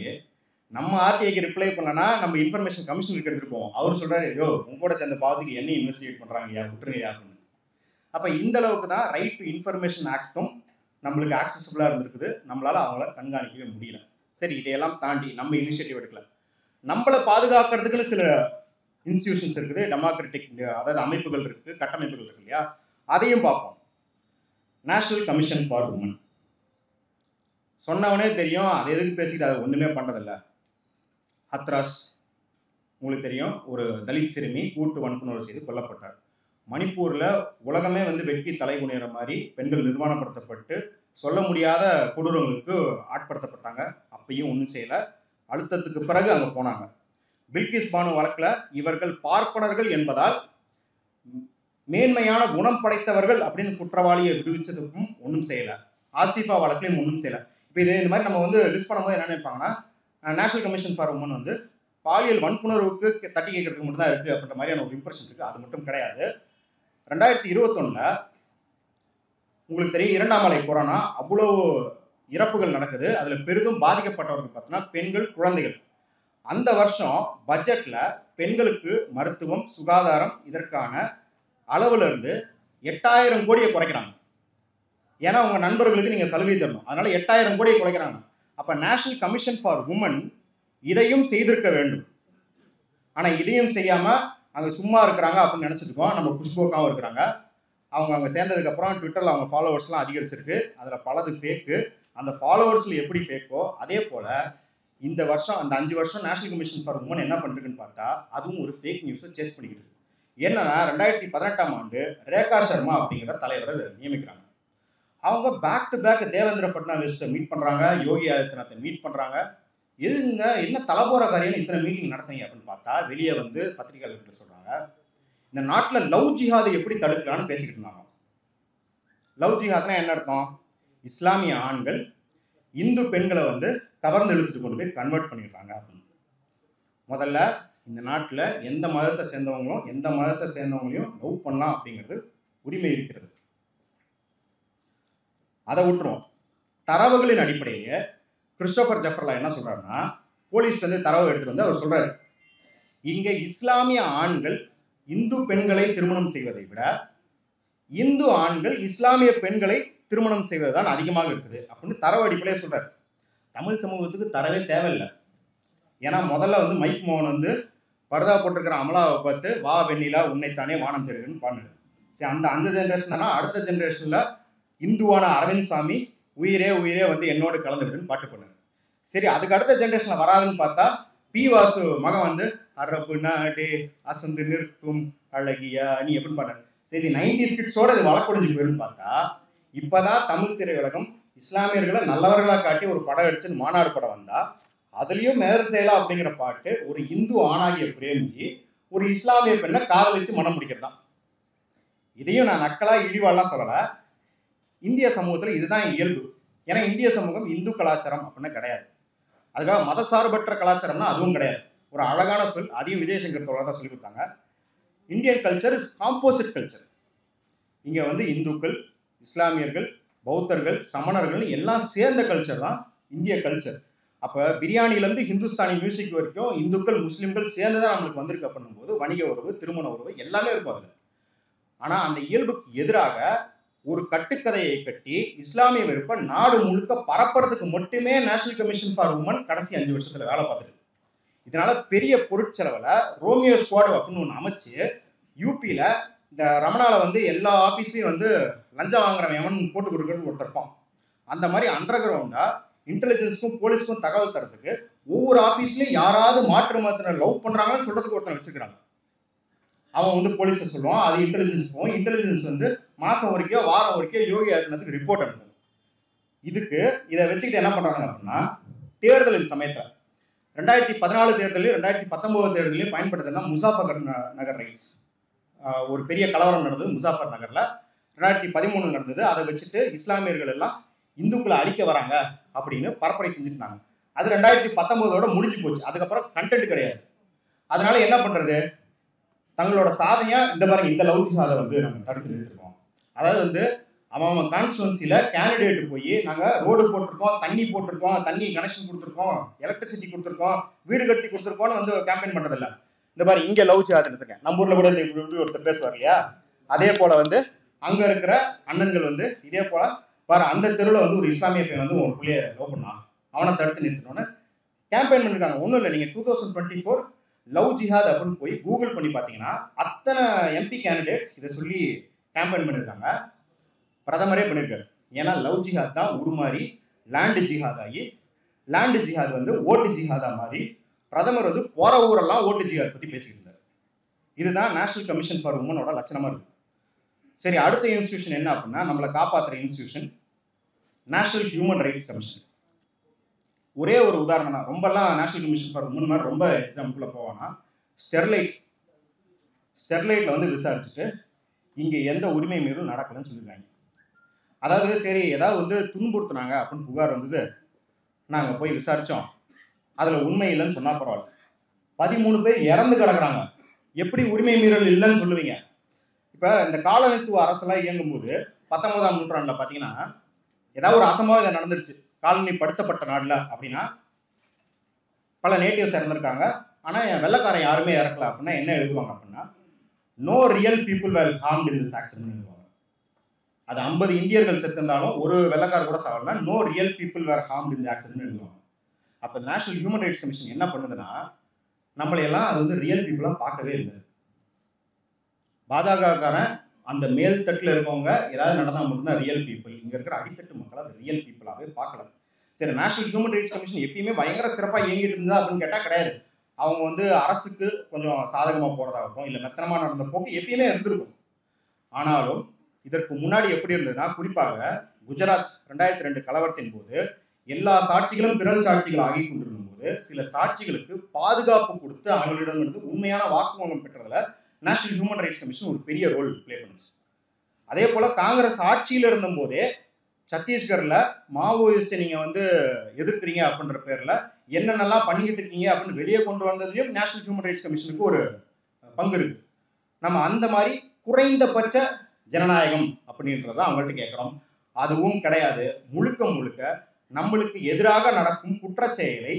நம்ம ஆர்டிஐக்கு ரிப்ளை பண்ணனா நம்ம இன்ஃபர்மேஷன் கமிஷனுக்கு எடுத்துகிட்டு போவோம். அவர் சொல்கிறாரு, ஐயோ உங்க கூட சேர்ந்த பாவத்துக்கு என்ன இன்வெஸ்டிகேட் பண்ணுறாங்க யா, விட்டுருங்க அப்படின்னு. அப்போ இந்த அளவுக்கு தான் ரைட் டு இன்ஃபர்மேஷன் ஆக்டும் நம்மளுக்கு ஆக்சசிபிளாக இருந்திருக்குது. நம்மளால் அவங்கள கண்காணிக்கவே முடியல. சரி, இதையெல்லாம் தாண்டி நம்ம இனிஷியேட்டிவ் எடுக்கல. நம்மளை பாதுகாக்கிறதுக்குன்னு சில இன்ஸ்டிடியூஷன்ஸ் இருக்குது, டெமோக்ராட்டிக் அதாவது அமைப்புகள் இருக்குது, கட்டமைப்புகள் இருக்கு இல்லையா, அதையும் பார்ப்போம். நேஷனல் கமிஷன் ஃபார் உமன் சொன்னவனே தெரியும், அது எதுக்கு பேசிக்கிட்டு அதை ஒன்றுமே பண்ணுறதில்ல. ஹத்ராஸ் உங்களுக்கு தெரியும், ஒரு தலித் சிறுமி கூட்டு வன்புணர்வு செய்து கொல்லப்பட்டார். மணிப்பூரில் உலகமே வந்து வெட்டி தலை குனிகிற மாதிரி பெண்கள் நிர்வாணப்படுத்தப்பட்டு சொல்ல முடியாத கொடூரங்களுக்கு ஆட்படுத்தப்பட்டாங்க. அப்பையும் ஒன்றும் செய்யலை. அழுத்தத்துக்கு பிறகு அங்கே போனாங்க. பில்கிஸ் பானு வழக்கில் இவர்கள் பார்ப்பனர்கள் என்பதால் மேன்மையான குணம் படைத்தவர்கள் அப்படின்னு குற்றவாளியை விடுவிச்சதுக்கும் ஒன்றும் செய்யலை. ஆசிஃபா வழக்கிலையும் ஒன்றும் செய்யலை. இப்போ இந்த மாதிரி நம்ம வந்து லிஸ்ட் பண்ணும்போது என்ன நினைப்பாங்கன்னா, நேஷனல் கமிஷன் ஃபார் உமன் வந்து பாலியல் வன்புணர்வுக்கு தட்டி கேட்கறதுக்கு மட்டும் தான் இருக்குது அப்படின்ற மாதிரியான ஒரு இம்ப்ரெஷன் இருக்குது. அது மட்டும் கிடையாது. 2021 உங்களுக்கு தெரியும், 2ஆம் அலை கொரோனா அவ்வளோ இறப்புகள் நடக்குது. அதில் பெரிதும் பாதிக்கப்பட்டவர்கள் பார்த்தீங்கன்னா பெண்கள், குழந்தைகள். அந்த வருஷம் பட்ஜெட்டில் பெண்களுக்கு மருத்துவம், சுகாதாரம் இதற்கான அளவுலேருந்து 8,000 கோடியை குறைக்கிறாங்க. ஏன்னா உங்கள் நண்பர்களுக்கு நீங்கள் சலுகை தரணும், அதனால் 8,000 கோடியை குறைக்கிறாங்க. அப்போ நேஷனல் கமிஷன் ஃபார் உமன் இதையும் செய்திருக்க வேண்டும். ஆனால் இதையும் செய்யாமல் அங்கே சும்மா இருக்கிறாங்க அப்படின்னு நினச்சிருக்கோம். நம்ம புஷ்போக்காவும் இருக்கிறாங்க. அவங்க அங்கே சேர்ந்ததுக்கப்புறம் ட்விட்டரில் அவங்க ஃபாலோவர்ஸ்லாம் அதிகரிச்சிருக்கு. அதில் பலது ஃபேக்கு. அந்த ஃபாலோவர்ஸில் எப்படி ஃபேக்கோ அதே போல் இந்த வருஷம் அந்த 5 வருஷம் நேஷனல் கமிஷன் ஃபார் உமன் என்ன பண்ணிருக்குன்னு பார்த்தா அதுவும் ஒரு ஃபேக் நியூஸை சேஸ் பண்ணிக்கிட்டு இருக்கு. என்னன்னா 2018ஆம் ஆண்டு ரேகா சர்மா அப்படிங்கிற தலைவரை நியமிக்கிறாங்க. அவங்க பேக் டு பேக் தேவேந்திர ஃபட்னாவிஸை மீட் பண்ணுறாங்க, யோகி ஆதித்யநாத்தை மீட் பண்ணுறாங்க. எதுங்க என்ன தலைபோற காரியம் இத்தனை மீட்டிங் நடத்துறீங்க அப்படின்னு பார்த்தா வெளியே வந்து பத்திரிகையாளர்கள் சொல்கிறாங்க, இந்த நாட்டில் லவ் ஜிஹாதை எப்படி தடுக்கலான்னு பேசிக்கிட்டு இருந்தாங்க. லவ் ஜிஹாத்னா என்ன அர்த்தம்? இஸ்லாமிய ஆண்கள் இந்து பெண்களை வந்து கவர்ந்து இழுத்துட்டு கொண்டு போய் கன்வெர்ட் பண்ணிடுறாங்க அப்படின்னு. முதல்ல இந்த நாட்டில் எந்த மதத்தை சேர்ந்தவங்களையும் லவ் பண்ணலாம் அப்படிங்கிறது உரிமை இருக்கிறது. அதை விட்டுரும். தரவுகளின் அடிப்படையே கிறிஸ்டோபர் ஜெஃபர்லா என்ன சொல்றாருன்னா, போலீஸ் வந்து தரவு எடுத்துட்டு வந்து அவர் சொல்றாரு, இங்க இஸ்லாமிய ஆண்கள் இந்து பெண்களை திருமணம் செய்வதை விட இந்து ஆண்கள் இஸ்லாமிய பெண்களை திருமணம் செய்வதுதான் அதிகமாக இருக்குது அப்படின்னு தரவு அடிப்படையே சொல்றாரு. தமிழ் சமூகத்துக்கு தரவே தேவையில்லை. ஏன்னா முதல்ல வந்து மைக் மோகன் வந்து பரதா போட்டிருக்கிற அமலாவை பார்த்து வா வெண்ணிலா உன்னைத்தானே வானம் தெரியுதுன்னு பாடுது. சரி, அந்த ஜென்ரேஷன் தானே அடுத்த ஜென்ரேஷன்ல இந்துவான அரவிந்த் சாமி உயிரே உயிரே வந்து என்னோடு கலந்துவிடுன்னு பாட்டு பண்ணாரு. சரி, அதுக்கு அடுத்த ஜென்ரேஷன்ல வராதுன்னு பார்த்தா பி வாசு மகன் வந்து அரபு நாடே அசந்து நிற்கும் அழகியா நீ எப்படின்னு பாடுறாரு. சரி, 90s கிட்ஸோட இது வழக்கொழிஞ்சு போயிருன்னு பார்த்தா இப்பதான் தமிழ் திரையுலகம் இஸ்லாமியர்களை நல்லவர்களாக காட்டி ஒரு படம் அடிச்சு மாநாடு படம் வந்தா அதுலயும் மேர் சேலா அப்படிங்கிற பாட்டு ஒரு இந்து ஆணாகிய பிரேமிச்சு ஒரு இஸ்லாமிய பெண்ணை காதலிச்சு மனம் முடிக்கிறதான். இதையும் நான் நக்கலா இழிவாலாம் சொல்லல. இந்திய சமூகத்துல இதுதான் இயல்பு. ஏன்னா இந்திய சமூகம் இந்து கலாச்சாரம் அப்படின்னு கிடையாது. அதுக்காக மதசார்பற்ற கலாச்சாரம்னா அதுவும் கிடையாது. ஒரு அழகான சொல், அதையும் விஜயசங்கர் தோழர் தான் சொல்லி கொடுத்தாங்க. Indian culture is composite culture. இங்க வந்து இந்துக்கள், இஸ்லாமியர்கள், பௌத்தர்கள், சமணர்கள் எல்லாம் சேர்ந்த கல்ச்சர் தான் இந்திய கல்ச்சர். அப்போ பிரியாணிலேருந்து ஹிந்துஸ்தானி மியூசிக் வரைக்கும் இந்துக்கள் முஸ்லீம்கள் சேர்ந்து தான் நம்மளுக்கு வந்திருக்க பண்ணும்போது வணிக உறவு, திருமண உறவு எல்லாமே இருக்கும் அதில். ஆனால் அந்த இயல்புக்கு எதிராக ஒரு கட்டுக்கதையை கட்டி இஸ்லாமிய வெறுப்பை நாடு முழுக்க பரப்புறதுக்கு மட்டுமே நேஷனல் கமிஷன் ஃபார் உமன் கடைசி 5 வருஷத்தில் வேலை பார்த்துருக்கு. இதனால பெரிய பொருட்செலவில் ரோமியோ ஸ்குவாட் அப்படின்னு ஒன்று அமைச்சு யூபியில் இந்த ரமணாவில் வந்து எல்லா ஆஃபீஸ்லையும் வந்து லஞ்சம் வாங்குறவன் எவன் போட்டு கொடுக்குறது ஒருத்தர் இருப்பான். அந்த மாதிரி அண்டர் கிரவுண்டாக இன்டெலிஜென்ஸுக்கும் போலீஸ்க்கும் தகவல் தரத்துக்கு ஒவ்வொரு ஆஃபீஸ்லையும் யாராவது மாற்று மதத்தினர் லவ் பண்ணுறாங்கன்னு சொல்கிறதுக்கு ஒருத்தர் வச்சுக்கிறாங்க. அவன் வந்து போலீஸை சொல்லுவான், அது இன்டெலிஜென்ஸ் போகும். இன்டெலிஜென்ஸ் வந்து மாதம் வரைக்கும் வாரம் வரைக்கும் யோகி ஆதித்யநாத்துக்கு ரிப்போர்ட் அனுப்பும். இதுக்கு இதை வச்சுக்கிட்டு என்ன பண்ணுறாங்க அப்படின்னா தேர்தலின் சமயத்தில் 2014 தேர்தலையும் 2019 தேர்தலையும் பயன்படுத்தினா முசாஃபர் நகர் ரைட்ஸ் ஒரு பெரிய கலவரம் நடந்தது முசாஃபர் நகரில். 2013 நடந்தது. அதை வச்சுட்டு இஸ்லாமியர்கள் எல்லாம் இந்துக்களை அழிக்க வராங்க அப்படின்னு பரப்புரை செஞ்சுட்டாங்க. அது 2019 முடிஞ்சு போச்சு. அதுக்கப்புறம் கண்டென்ட் கிடையாது. அதனால என்ன பண்றது, தங்களோட சாதனையா இந்த பாருங்க இந்த லவ் ஜிஹாதை வந்து நம்ம தடுத்து நிறுத்திருக்கோம். அதாவது வந்து அவன் கான்ஸ்டுவன்சியில கேண்டிடேட் போய் நாங்கள் ரோடு போட்டிருக்கோம், தண்ணி போட்டிருக்கோம், தண்ணி கனெக்ஷன் கொடுத்துருக்கோம், எலக்ட்ரிசிட்டி கொடுத்துருக்கோம், வீடு கட்டி கொடுத்துருக்கோம்னு வந்து கேம்பெயின் பண்ணுறதில்ல. இந்த மாதிரி இங்கே லவ் ஜிஹாத் எடுத்துருக்கேன். நம்ம ஊரில் கூட இப்படி ஒருத்தர் பேசுவார் இல்லையா, அதே போல் வந்து அங்கே இருக்கிற அண்ணன்கள் வந்து இதே போல் பாரு அந்த தெருவில் வந்து ஒரு இஸ்லாமிய பையன் வந்து ஒரு பிள்ளைய லவ் பண்ணான், அவனை தடுத்து நிறுத்தணும்னு கேம்பெயின் பண்ணியிருக்காங்க. ஒன்றும் இல்லை, நீங்கள் 2024 லவ் ஜிஹாத் அப்படின்னு போய் கூகுள் பண்ணி பார்த்தீங்கன்னா அத்தனை எம்பி கேண்டிடேட்ஸ் இதை சொல்லி கேம்பெயின் பண்ணியிருக்காங்க. பிரதமரே பண்ணியிருக்காரு. ஏன்னா லவ் ஜிஹாத் தான் உருமாறி லேண்டு ஜிஹாத் ஆகி லேண்டு ஜிஹாத் வந்து ஓட்டு ஜிஹாதா மாதிரி பிரதமர் வந்து போகிற ஊரெல்லாம் ஓட்டு ஜிஹாத் பற்றி பேசிக்கிட்டு இருந்தார். இதுதான் நேஷனல் கமிஷன் ஃபார் உமனோட லட்சணமாக இருக்குது. சரி, அடுத்த இன்ஸ்டியூஷன் என்ன அப்படின்னா நம்மளை காப்பாற்றுற institution national human rights commission. ஒரே ஒரு உதாரணம் தான், ரொம்பலாம் நேஷனல் கமிஷன் ஃபார் உமன் மாதிரி ரொம்ப எக்ஸாம்பிளில் போவானா, ஸ்டெர்லைட்டில் வந்து விசாரிச்சுட்டு இங்கே எந்த உரிமை மீறலும் நடக்கலன்னு சொல்லியிருக்காங்க. அதாவது சரி ஏதாவது வந்து துன்புறுத்துனாங்க அப்படின்னு புகார் வந்தது, நாங்கள் போய் விசாரித்தோம், அதில் உண்மை இல்லைன்னு சொன்னால் பரவாயில்ல. 13 பேர் இறந்து கிடக்குறாங்க, எப்படி உரிமை மீறல் இல்லைன்னு சொல்லுவீங்க? இப்போ இந்த காலனித்துவ அரசெல்லாம் இயங்கும்போது 19ஆம் நூற்றாண்டில் பார்த்தீங்கன்னா ஏதாவது ஒரு அசம்பாவிதம் நடந்துருச்சு காலனிப்படுத்தப்பட்ட நாட்டில் அப்படின்னா பல நேட்டிவ்ஸ் இறந்துருக்காங்க, ஆனால் வெள்ளைக்காரன் யாருமே இறக்கல அப்படின்னா என்ன எழுதுவாங்க அப்படின்னா no real people were harmed in this accident எழுதுவாங்க. அது 50 இந்தியர்கள் செத்துருந்தாலும் ஒரு வெள்ளைக்காரர் கூட சாவலனா no real people were harmed in the accident எழுதுவாங்க. அப்போ நேஷனல் ஹியூமன் ரைட்ஸ் கமிஷன் என்ன பண்ணுதுன்னா நம்மளையெல்லாம் அது வந்து ரியல் பீப்புளாக பார்க்கவே இல்லை. பாஜகக்காரன் அந்த மேல் தட்டில் இருக்கவங்க ஏதாவது நடந்தால் மட்டும்தான் ரியல் பீப்புள், இங்கே இருக்கிற அடித்தட்டு மக்கள் அது ரியல் பீப்புளாகவே பார்க்கல. சரி, நேஷனல் ஹியூமன் ரைட்ஸ் கமிஷன் எப்பயுமே பயங்கர சிறப்பாக இயங்கிட்டு இருந்தா அப்படின்னு கேட்டால் கிடையாது. அவங்க வந்து அரசுக்கு கொஞ்சம் சாதகமாக போகிறதாகட்டும் இல்லை மெத்தனமாக நடந்த போக்கு எப்பயுமே இருந்திருக்கும். ஆனாலும் இதற்கு முன்னாடி எப்படி இருந்ததுன்னா குறிப்பாக குஜராத் 2002 கலவரத்தின் போது எல்லா சாட்சிகளும் பிறல் சாட்சிகள் ஆகி கொண்டிருக்கும் போது சில சாட்சிகளுக்கு பாதுகாப்பு கொடுத்து அவங்களிடம் இருந்து உண்மையான வாக்குமூலம் பெற்றதுல நேஷனல் ஹியூமன் ரைட்ஸ் கமிஷன் ஒரு பெரிய ரோல் பிளே பண்ணுச்சு. அதே போல காங்கிரஸ் ஆட்சியில் இருந்தும் போதே சத்தீஸ்கர்ல மாவோயிஸ்டை நீங்க வந்து எதிர்க்கிறீங்க அப்படின்ற பேர்ல என்னென்னலாம் பண்ணிக்கிட்டு இருக்கீங்க அப்படின்னு வெளியே கொண்டு வந்ததுலையும் நேஷனல் ஹியூமன் ரைட்ஸ் கமிஷனுக்கு ஒரு பங்கு இருக்கு. நம்ம அந்த மாதிரி குறைந்தபட்ச ஜனநாயகம் அப்படின்றத அவங்கள்ட்ட கேட்குறோம். அதுவும் கிடையாது. முழுக்க முழுக்க நம்மளுக்கு எதிராக நடக்கும் குற்றச்செயலை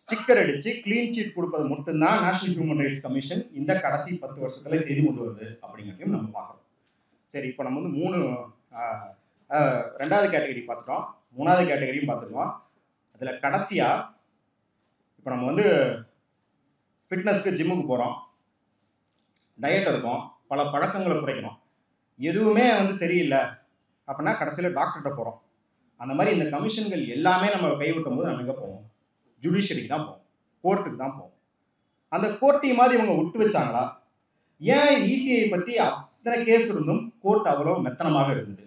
ஸ்டிக்கர் அடிச்சு கிளீன் சீட் கொடுப்பது மட்டும்தான் நேஷனல் ஹியூமன் ரைட்ஸ் கமிஷன் இந்த கடைசி 10 வருஷத்துல செய்து கொண்டு வருது அப்படிங்கிறதையும் நம்ம பார்க்குறோம். சரி, இப்போ நம்ம வந்து ரெண்டாவது கேட்டகரி பார்த்துட்டோம், மூணாவது கேட்டகரியும் பார்த்துருக்கோம். அதில் கடைசியாக இப்போ நம்ம வந்து ஃபிட்னஸ்க்கு ஜிம்முக்கு போகிறோம், டயட் இருக்கும், பல பழக்கங்களை குறைக்கிறோம், எதுவுமே வந்து சரியில்லை அப்படின்னா கடைசியில் டாக்டர்கிட்ட போகிறோம். அந்த மாதிரி இந்த கமிஷன்கள் எல்லாமே நம்ம கைவிட்டும் போது நம்ம எங்கே போவோம்? ஜுடிஷியரிக்கு தான் போவோம், கோர்ட்டுக்கு தான் போவோம். அந்த கோர்ட்டை மாதிரி இவங்க விட்டு வச்சாங்களா? ஏன் இசிஐ பற்றி அத்தனை கேஸ் இருந்தும் கோர்ட் அவ்வளோ மெத்தனமாக இருந்தது?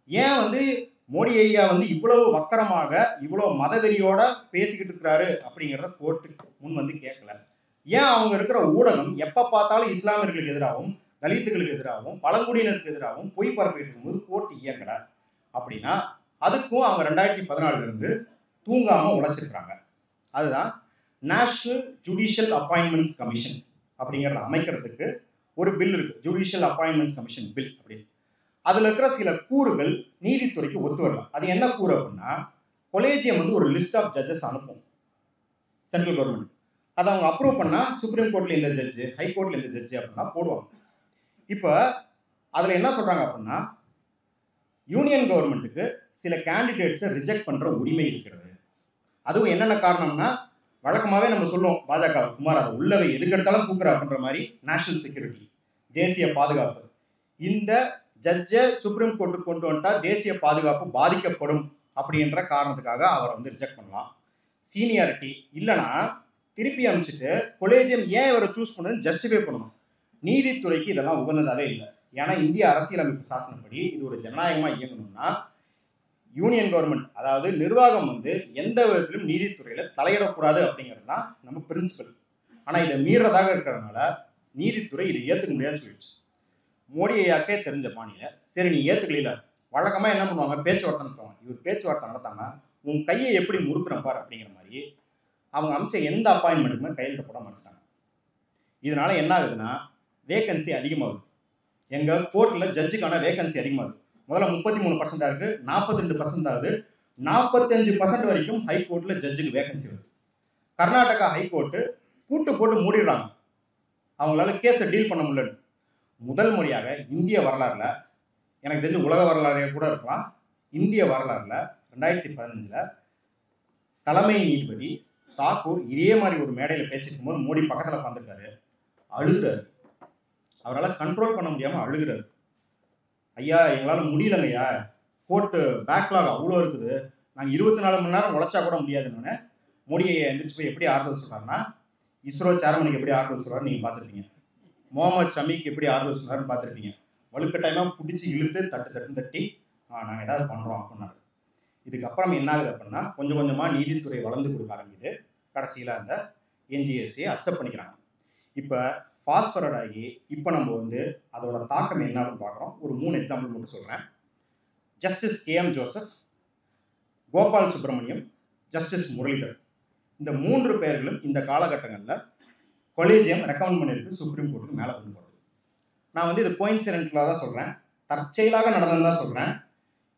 ஏன் வந்து மோடி ஐயா வந்து இவ்வளவு வக்கரமாக இவ்வளோ மதவெறியோட பேசிக்கிட்டு இருக்கிறாரு அப்படிங்கிறத கோர்ட்டுக்கு முன் வந்து கேட்கல? ஏன் அவங்க இருக்கிற ஊடகம் எப்போ பார்த்தாலும் இஸ்லாமியர்களுக்கு எதிராகவும் தலித்துகளுக்கு எதிராகவும் பழங்குடியினருக்கு எதிராகவும் பொய் பரப்பிட்டு இருக்கும்போது கோர்ட் இயங்கலை அப்படின்னா அதுக்கும் அவங்க 2014 தூங்காமல் உழைச்சிருக்கிறாங்க. அதுதான் நேஷனல் ஜுடிஷியல் அப்பாயின்மெண்ட்ஸ் கமிஷன் அப்படிங்கிறத அமைக்கிறதுக்கு ஒரு பில் இருக்கு, ஜுடிஷியல் அப்பாயின்மெண்ட்ஸ் கமிஷன் பில் அப்படின்னு. அதில் இருக்கிற சில கூறுகள் நீதித்துறைக்கு ஒத்து வரலாம். அது என்ன கூறு அப்படின்னா, கொலேஜியம் வந்து ஒரு லிஸ்ட் ஆஃப் ஜட்ஜஸ் அனுப்பும் சென்ட்ரல் கவர்மெண்ட். அதை அவங்க அப்ரூவ் பண்ணால் சுப்ரீம் கோர்ட்டில் இந்த ஜட்ஜு, ஹை கோர்ட்டில் இந்த ஜட்ஜு அப்படின்னா போடுவாங்க. இப்போ அதில் என்ன சொல்கிறாங்க அப்படின்னா, யூனியன் கவர்மெண்ட்டுக்கு சில கேண்டிடேட்ஸை ரிஜெக்ட் பண்ணுற உரிமை இருக்கிறது. அதுவும் என்னென்ன காரணம்னா, வழக்கமாகவே நம்ம சொல்லுவோம் பாஜக குமார் அதை உள்ளவை எதுக்கெடுத்தாலும் தூக்குற அப்படின்ற மாதிரி, நேஷனல் செக்யூரிட்டி, தேசிய பாதுகாப்பு, இந்த ஜட்ஜை சுப்ரீம் கோர்ட்டுக்கு கொண்டு வந்துட்டா தேசிய பாதுகாப்பு பாதிக்கப்படும் அப்படின்ற காரணத்துக்காக அவரை வந்து ரிஜெக்ட் பண்ணலாம். சீனியாரிட்டி இல்லைன்னா திருப்பி அனுப்பிச்சிட்டு கொலேஜியம் ஏன் இவரை சூஸ் பண்ணுன்னு ஜஸ்டிஃபை பண்ணணும். நீதித்துறைக்கு இதெல்லாம் உகந்ததாகவே இல்லை. ஏன்னா இந்திய அரசியலமைப்பு சாசனப்படி இது ஒரு ஜனநாயகமாக இயங்கணும்னா யூனியன் கவர்மெண்ட், அதாவது நிர்வாகம் வந்து எந்த விதத்திலும் நீதித்துறையில் தலையிடக்கூடாது அப்படிங்கிறது தான் நம்ம பிரின்சிபல். ஆனால் இதை மீறதாக இருக்கிறதுனால நீதித்துறை இதை ஏற்றுக்க முடியாதுன்னு சொல்லிடுச்சு. மோடி ஐயாக்கே தெரிஞ்ச பாணியில் சரி நீ ஏற்றுக்கல, வழக்கமாக என்ன பண்ணுவாங்க, பேச்சுவார்த்தை நடத்துவாங்க. இவர் பேச்சுவார்த்தை நடத்தாமல் உன் கையை எப்படி முறுக்குறேன் பார் அப்படிங்கிற மாதிரி அவங்க அமைச்ச எந்த அப்பாயின்மெண்ட்டுமே கையெழுத்து போட மாட்டாங்க. இதனால என்ன ஆகுதுன்னா வேகன்சி அதிகமாகுது. எங்கள் கோர்ட்டில் ஜட்ஜுக்கான வேகன்சி அதிகமாகுது. முதல்ல 33% இருக்குது, 42% ஆகுது, 45% வரைக்கும் ஹைகோர்ட்டில் ஜட்ஜுக்கு வேகன்சி வருது. கர்நாடகா ஹைகோர்ட்டு கூட்டு போட்டு மூடிடுறாங்க, அவங்களால கேஸை டீல் பண்ண முடியல. முதல் முறையாக இந்திய வரலாறுல, எனக்கு தெரிஞ்சு உலக வரலாறே கூட இருக்கலாம், இந்திய வரலாறுல 2015 தலைமை நீதிபதி தாக்கூர் இதே மாதிரி ஒரு மேடையில் பேசிக்கும் போது மோடி பக்கத்தில் உட்காந்துருக்காரு, அழுகிறாரு. அவரால் கண்ட்ரோல் பண்ண முடியாமல் அழுகிறாரு. ஐயா எங்களால் முடியலங்கய்யா, கோர்ட்டு பேக்லாக் அவ்வளோ இருக்குது, நாங்கள் 24 மணி நேரம் உழைச்சா கூட முடியாதுன்னு மோடி ஐயா எந்திரிச்சு போய் எப்படி ஆறுதல் சொல்கிறாருன்னா, இஸ்ரோ சேர்மனுக்கு எப்படி ஆறுதல் சொல்கிறாரு நீங்கள் பார்த்துருப்பீங்க, முகமது ஷமிக்கு எப்படி ஆறுதல் சொல்கிறாருன்னு பார்த்துருப்பீங்க. வலுக்கட்டாயமாக பிடிச்சி இழுத்து தட்டி நாங்கள் ஏதாவது பண்ணுறோம் அப்படின்னாரு. இதுக்கப்புறம் என்ன ஆகுது அப்படின்னா கொஞ்சம் கொஞ்சமாக நீதித்துறை வளர்ந்து கொடுக்க ஆரம்பிக்குது. கடைசியில் அந்த என்ஜிஎஸ்சியை அக்செப்ட் பண்ணிக்கிறாங்க. இப்போ ஃபாஸ்ட் ஃபார்வர்ட் ஆகி இப்போ நம்ம வந்து அதோட தாக்கம் என்னன்னு பார்க்குறோம். ஒரு 3 எக்ஸாம்பிள் மட்டும் சொல்கிறேன். Justice KM Joseph, Gopal Subramaniam, justice Muralidhar, இந்த 3 பேர்களும் இந்த காலகட்டங்களில் கொலேஜியம் ரெக்கமெண்ட் பண்ணியிருக்கு சுப்ரீம் கோர்ட்டுக்கு மேலே கொண்டு போகிறது. நான் வந்து இது கோயின்சிடென்டலாக தான் சொல்கிறேன், தற்செயலாக நடந்ததுன்னு தான் சொல்கிறேன்.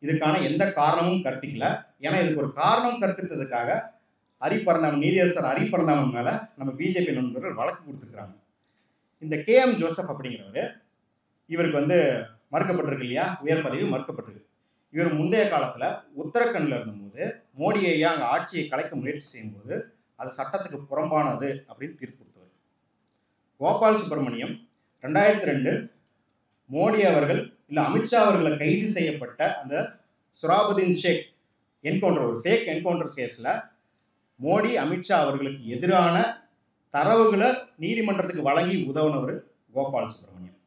இதுக்கான எந்த காரணமும் கற்பிக்கல. ஏன்னா இதுக்கு ஒரு காரணம் கற்பித்ததுக்காக ஹரிபரந்தாமன், நீதியரசர் ஹரிபரந்தாமன் மேலே நம்ம பிஜேபி நண்பர்கள் வழக்கு கொடுத்துருக்குறாங்க. இந்த KM ஜோசப் அப்படிங்கிறவர், இவருக்கு வந்து மறுக்கப்பட்டிருக்கு இல்லையா, உயர் பதவி மறுக்கப்பட்டிருக்கு. இவர் முந்தைய காலத்தில் உத்தரகண்டில் இருந்தபோது மோடி ஐயா அங்கே ஆட்சியை கலைக்க முயற்சி செய்யும்போது அது சட்டத்துக்கு புறம்பானது அப்படின்னு தீர்ப்பு கொடுத்தவர். கோபால் சுப்ரமணியம் 2002 மோடி அவர்கள் இல்லை அமித்ஷா அவர்களை கைது செய்யப்பட்ட அந்த சுராபுதீன் ஷேக் என்கவுண்டர், ஒரு ஃபேக் என்கவுண்டர் கேஸில் மோடி அமித்ஷா அவர்களுக்கு எதிரான தரவுகளை நீதிமன்றத்துக்கு வழங்கி உதவுனவர் கோபால் சுப்ரமணியம்.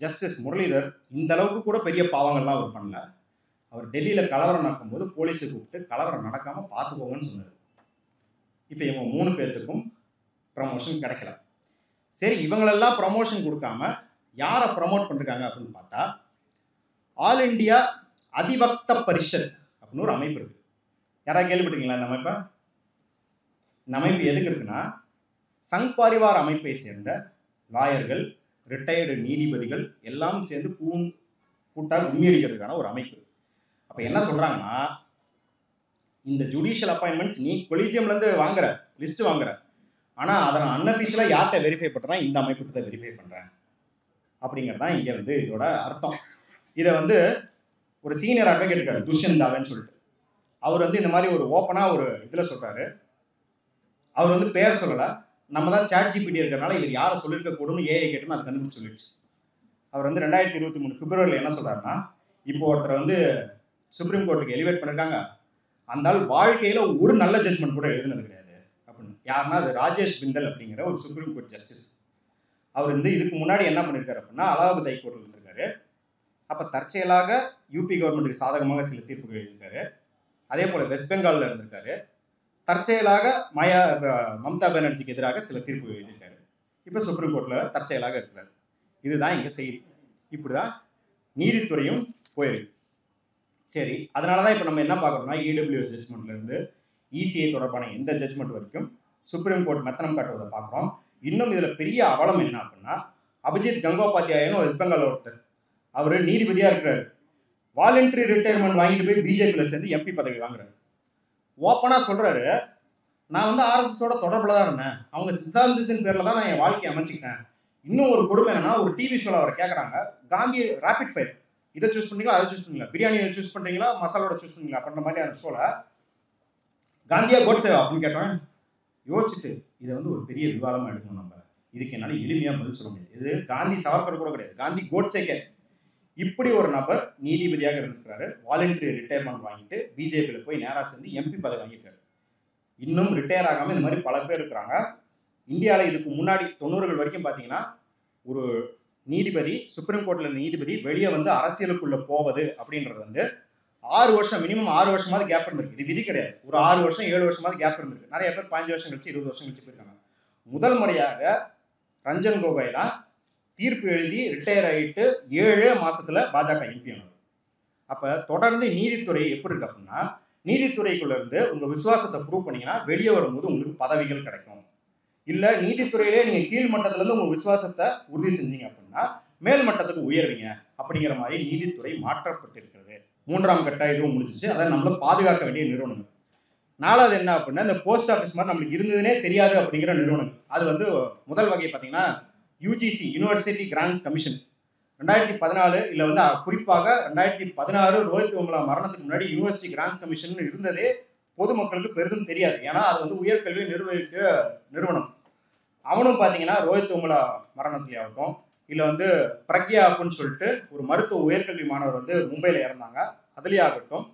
ஜஸ்டிஸ் முரளிதர் இந்த அளவுக்கு கூட பெரிய பாவங்கள்லாம் அவர் பண்ணல. அவர் டெல்லியில் கலவரம் நடக்கும்போது போலீஸை கூப்பிட்டு கலவரம் நடக்காமல் பார்த்துக்கோங்கன்னு சொன்னார். இப்போ இவங்க 3 பேர்த்துக்கும் ப்ரமோஷன் கிடைக்கல. சரி, இவங்களெல்லாம் ப்ரமோஷன் கொடுக்காம யாரை ப்ரமோட் பண்ணிருக்காங்க அப்படின்னு பார்த்தா, ஆல் இண்டியா அதிபக்த பரிஷத் அப்படின்னு ஒரு அமைப்பு இருக்கு. யாராவது கேள்விப்பட்டீங்களா இந்த அமைப்பை? இந்த அமைப்பு எதுக்கு இருக்குன்னா, சங் பரிவார் அமைப்பை சேர்ந்த லாயர்கள், ரிட்டையர்டு நீதிபதிகள் எல்லாம் சேர்ந்து கூட்டாக கும்மியடிக்கிறதுக்கான ஒரு அமைப்பு. அப்போ என்ன சொல்றாங்கன்னா, இந்த ஜுடிஷியல் அப்பாயின்மெண்ட்ஸ் நீ கொலிஜியம்லேருந்து வாங்குற லிஸ்ட் வாங்குற, ஆனால் அதை நான் அன்அஃபிஷியலாக யார்கிட்ட வெரிஃபை பண்ணுறேன், இந்த அமைப்புக்கு தான் வெரிஃபை பண்ணுறேன் அப்படிங்கிறது தான் இங்கே வந்து இதோட அர்த்தம். இதை வந்து ஒரு சீனியர் அட்வொகேட் இருக்காரு, துஷ்யந்த் தாவேன்னு சொல்லிட்டு. அவர் வந்து இந்த மாதிரி ஒரு ஓப்பனாக ஒரு இதில் சொல்கிறாரு. அவர் வந்து பேர் சொல்லலை, நம்ம தான் ChatGPT இருக்கிறனால இவர் யாரை சொல்லியிருக்க கூடன்னு ஏஐ கேட்டுன்னு அதை கண்டுபிடிச்சு சொல்லிடுச்சு. அவர் வந்து 2023 பிப்ரவரியில் என்ன சொல்கிறாருன்னா, இப்போ ஒருத்தர் வந்து சுப்ரீம் கோர்ட்டுக்கு எலிவேட் பண்ணியிருக்காங்க, அந்த ஆள் வாழ்க்கையில் ஒரு நல்ல ஜட்ஜ்மெண்ட் கூட எழுதுனது கிடையாது அப்படின்னு. யாருன்னா அது ராஜேஷ் பிந்தல் அப்படிங்கிற ஒரு சுப்ரீம் கோர்ட் ஜஸ்டிஸ். அவர் வந்து இதுக்கு முன்னாடி என்ன பண்ணியிருக்காரு அப்படின்னா, அலகாபாத் ஹைகோர்ட்டில் இருந்திருக்காரு. அப்போ தற்செயலாக யூபி கவர்மெண்ட்டுக்கு சாதகமாக சில தீர்ப்புகள் எழுதியிருக்காரு. அதே போல் வெஸ்ட் பெங்காலில் இருந்திருக்காரு. தற்செயலாக மம்தா பானர்ஜிக்கு எதிராக சில தீர்ப்பு எழுதியிருக்காரு. இப்போ சுப்ரீம் கோர்ட்டில் தற்செயலாக இருக்கிறார். இதுதான் இங்கே செய்தி. இப்படி தான் நீதித்துறையும் போயிருக்கு. சரி, அதனால தான் இப்போ நம்ம என்ன பார்க்குறோம்னா, இடபிள்யூஎஸ் ஜட்ஜ்மெண்ட்லேருந்து இசிஐ தொடர்பான எந்த ஜட்ஜ்மெண்ட் வரைக்கும் சுப்ரீம் கோர்ட் மெத்தனம் காட்டுவதை பார்க்குறோம். இன்னும் இதில் பெரிய அவலம் என்ன அப்படின்னா, அபிஜித் கங்கோபாத்யாயன்னு வெஸ்ட் பெங்கால் ஒருத்தர், அவர் நீதிபதியாக இருக்கிறார். வாலண்டரி ரிட்டையர்மெண்ட் வாங்கிட்டு போய் பிஜேபியில் சேர்ந்து எம்பி பதவி வாங்குறாரு. ஓப்பனாக சொல்கிறாரு, நான் வந்து ஆர்எஸ்எஸோட தொடர்பில் தான் இருந்தேன், அவங்க சித்தாந்தத்தின் பேரில் தான் நான் என் வாழ்க்கையை அமைச்சிக்கிட்டேன். இன்னும் ஒரு கொடுமை என்னன்னா, ஒரு டிவி ஷோவில் அவரை கேட்குறாங்க, காந்தி ரேபிட் ஃபயர் இதை சூஸ் பண்ணுறீங்களா, அதை சூஸ் பண்ணுறீங்களா, பிரியாணியை சூஸ் பண்ணுறீங்களா, மசாலோட சூஸ் பண்ணுறீங்களா அப்படின்ற மாதிரி அந்த ஷோவில் காந்தியா கோட்சேவா அப்படின்னு கேட்டோம். யோசிச்சுட்டு இதை வந்து ஒரு பெரிய விவாதமாக எடுக்கணும். நம்ம இதுக்கு என்னால் எளிமையாக பதில் சொல்ல முடியாது. இது காந்தி சாவர்கர் கூட கிடையாது, காந்தி கோட்சேக்கே. இப்படி ஒரு நபர் நீதிபதியாக இருந்திருக்கிறாரு. வாலண்டரி ரிட்டையர்மெண்ட் வாங்கிட்டு பிஜேபியில் போய் நேராக சேர்ந்து எம்பி பதவி வாங்கியிருக்காரு. இன்னும் ரிட்டையர் ஆகாமல் இந்த மாதிரி பல பேர் இருக்கிறாங்க. இந்தியாவில் இதுக்கு முன்னாடி 90கள் வரைக்கும் பார்த்தீங்கன்னா, ஒரு நீதிபதி, சுப்ரீம் கோர்ட்டில் நீதிபதி வெளியே வந்து அரசியலுக்குள்ளே போவது அப்படின்றது வந்து 6 வருஷம், மினிமம் 6 வருஷமாவது கேப் இருந்திருக்கு. இது விதி கிடையாது. ஒரு 6 வருஷம் 7 வருஷமாவது கேப் இருந்திருக்கு. நிறைய பேர் 15 வருஷம் கழிச்சு 20 வருஷம் கழிச்சு போயிருக்காங்க. முதல் முறையாக ரஞ்சன் கோகோய் தான் தீர்ப்பு எழுதி ரிட்டையர் ஆகிட்டு 7 மாசத்துல பாஜக எம்பி ஆனார். அப்போ தொடர்ந்து நீதித்துறை எப்படி இருக்கு அப்படின்னா, நீதித்துறைக்குள்ள இருந்து உங்கள் விசுவாசத்தை ப்ரூவ் பண்ணீங்கன்னா வெளியே வரும்போது உங்களுக்கு பதவிகள் கிடைக்கும். இல்லை நீதித்துறையிலே நீங்கள் கீழ் மட்டத்திலேருந்து உங்கள் விசுவாசத்தை உறுதி செஞ்சீங்க அப்படின்னா மேல் மட்டத்துக்கு உயர்வீங்க அப்படிங்கிற மாதிரி நீதித்துறை மாற்றப்பட்டிருக்கிறது. 3ஆம் கட்ட இதுவும் முடிஞ்சிச்சு. அதை நம்மள பாதுகாக்க வேண்டிய நிறுவனங்கள். 4வது என்ன அப்படின்னா, இந்த போஸ்ட் ஆஃபீஸ் மாதிரி நம்மளுக்கு இருந்ததுனே தெரியாது அப்படிங்கிற நிறுவனங்கள். அது வந்து முதல் வகை பார்த்தீங்கன்னா யூஜிசி, யூனிவர்சிட்டி கிராண்ட்ஸ் கமிஷன். 2014 இல்லை வந்து குறிப்பாக 2016 ரோஹித் வெமுலா மரணத்துக்கு முன்னாடி யூனிவர்சிட்டி கிராண்ட்ஸ் கமிஷன் இருந்ததே பொதுமக்களுக்கு பெரிதும் தெரியாது. ஏன்னா அது வந்து உயர்கல்வியை நிர்வகிக்கிற நிறுவனம். அவனும் பார்த்தீங்கன்னா ரோஹித் வெமுலா மரணத்திலேயாகட்டும், இல்லை வந்து பிரக்யா அப்படின்னு சொல்லிட்டு ஒரு மருத்துவ உயர்கல்வி மாணவர் வந்து மும்பையில் இறந்தாங்க, அதுலேயே ஆகட்டும்,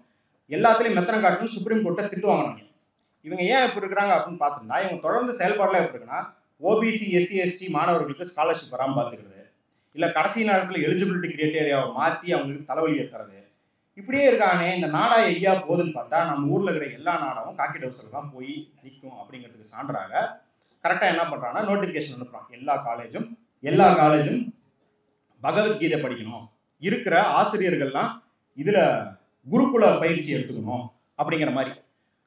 எல்லாத்துலேயும் மெத்தனம் காட்டணும் சுப்ரீம் கோர்ட்டை திட்டு வாங்கினாங்க. இவங்க ஏன் இப்படி இருக்கிறாங்க அப்படின்னு பார்த்துருந்தா, இவங்க தொடர்ந்து செயல்பாடெல்லாம் எப்படி இருக்குன்னா, ஓபிசி எஸ்சி எஸ்டி மாணவர்களுக்கு ஸ்காலர்ஷிப் வராமல் பார்த்துக்கிறது, இல்லை கடைசி நேரத்தில் எலிஜிபிலிட்டி கிரைட்டேரியாவை மாற்றி அவங்களுக்கு தலைவலியை தரது, இப்படியே இருக்கானே இந்த நாடா எங்கேயா போகுதுன்னு பார்த்தா நம்ம ஊரில் இருக்கிற எல்லா நாடாவும் காக்கி டவுசர் தான் போய் நிற்கும் அப்படிங்கிறதுக்கு சான்றாக கரெக்டாக என்ன பண்ணுறாங்கன்னா நோட்டிஃபிகேஷன் அனுப்புகிறான். எல்லா காலேஜும் பகவத்கீதை படிக்கணும், இருக்கிற ஆசிரியர்கள்லாம் இதில் குருகுல பயிற்சி எடுத்துக்கணும் அப்படிங்கிற மாதிரி.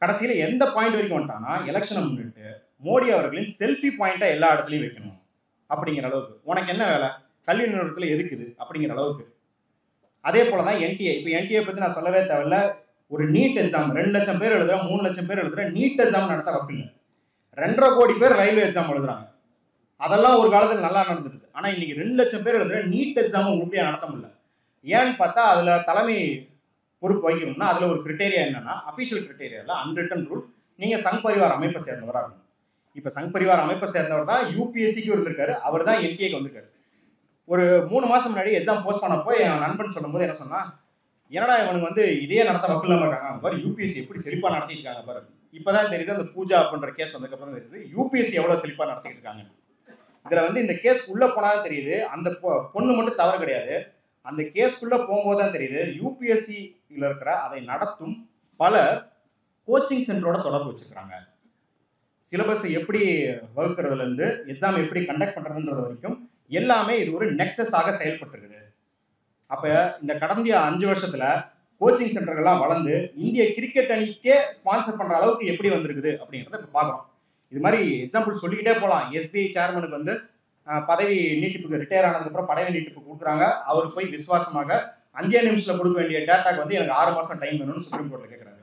கடைசியில் எந்த பாயிண்ட் வரைக்கும் வந்துட்டான்னா, எலெக்ஷனை முன்னிட்டு மோடி அவர்களின் செல்ஃபி பாயிண்ட்டை எல்லா இடத்துலையும் வைக்கணும் அப்படிங்கிற அளவுக்கு. உனக்கு என்ன வேலை, கல்வி நிறுவனத்தில் எதுக்குது அப்படிங்கிற அளவுக்கு. அதே போல தான் என்டிஏ. இப்போ என்டிஏ பற்றி நான் சொல்லவே தேவையில்ல. ஒரு நீட் எக்ஸாம் 2 லட்சம் பேர் எழுதுகிற, 3 லட்சம் பேர் எழுதுகிற நீட் எக்ஸாம் நடத்த வக்கில்லை. 2.5 கோடி பேர் ரயில்வே எக்ஸாம் எழுதுறாங்க. அதெல்லாம் ஒரு காலத்தில் நல்லா நடந்துருக்கு. ஆனால் இன்னைக்கு 2 லட்சம் பேர் எழுதுகிற நீட் எக்ஸாமும் உறுதியாக நடத்த முடியல. ஏன்னு பார்த்தா அதில் தலைமை பொறுப்பு வகிக்கணும்னா அதில் ஒரு கிரிட்டேரியா என்னன்னா, அஃபிஷியல் கிரிட்டேரியாவில் அன்ரிட்டன் ரூல், நீங்கள் சங் பரிவார் அமைப்பை சேர்ந்தவராக இருக்கணும். இப்போ சங் பரிவார் அமைப்பை சேர்ந்தவர் தான் யூபிஎஸ்சிக்கு இருந்திருக்காரு, அவர் தான் என்டிஏக்கு வந்திருக்காரு. ஒரு 3 மாதம் முன்னாடி எக்ஸாம் போஸ்ட் பண்ணப்போ என் நண்பன் சொல்லும்போது என்ன சொன்னா, என்னடா இவனுக்கு வந்து இதே நடத்த வக்கில் இருக்காங்க பாரு, யூபிஎஸ்சி எப்படி செழிப்பாக நடத்திட்டு இருக்காங்க பாரு. இப்போதான் தெரியுது அந்த பூஜா அப்படின்ற கேஸ் வந்ததுக்கப்புறம் தெரியுது யூபிஎஸ்சி எவ்வளோ செழிப்பாக நடத்திட்டு இருக்காங்க. இதில் வந்து இந்த கேஸ் உள்ளே போனால் தெரியுது, அந்த பொண்ணு மட்டும் தவறு கிடையாது. அந்த கேஸ்க்குள்ளே போகும்போது தான் தெரியுது யூபிஎஸ்சி இருக்கிற அதை நடத்தும் பல கோச்சிங் சென்டரோட தொடர்பு வச்சுருக்காங்க. சிலபஸை எப்படி வகுக்கிறதுலேருந்து எக்ஸாம் எப்படி கண்டக்ட் பண்ணுறதுன்றது வரைக்கும் எல்லாமே இது ஒரு நெக்ஸஸாக செயல்பட்டுருக்குது. அப்போ இந்த கடந்த 5 வருஷத்தில் கோச்சிங் சென்டர்கள்லாம் வளர்ந்து இந்திய கிரிக்கெட் அணிக்கே ஸ்பான்சர் பண்ணுற அளவுக்கு எப்படி வந்திருக்குது அப்படிங்கிறத இப்போ பார்க்குறோம். இது மாதிரி எக்ஸாம்பிள் சொல்லிக்கிட்டே போகலாம். எஸ்பிஐ சேர்மனுக்கு வந்து பதவி நீட்டிப்புக்கு ரிட்டையர் ஆனதுக்கப்புறம் பதவி நீட்டிப்பு கொடுக்குறாங்க. அவர் போய் விசுவாசமாக 5 நிமிஷத்தில் கொடுக்க வேண்டிய டேட்டாக்கு வந்து எனக்கு 6 மாதம் டைம் வேணும்னு சுப்ரீம் கோர்ட்டில் கேட்குறாரு.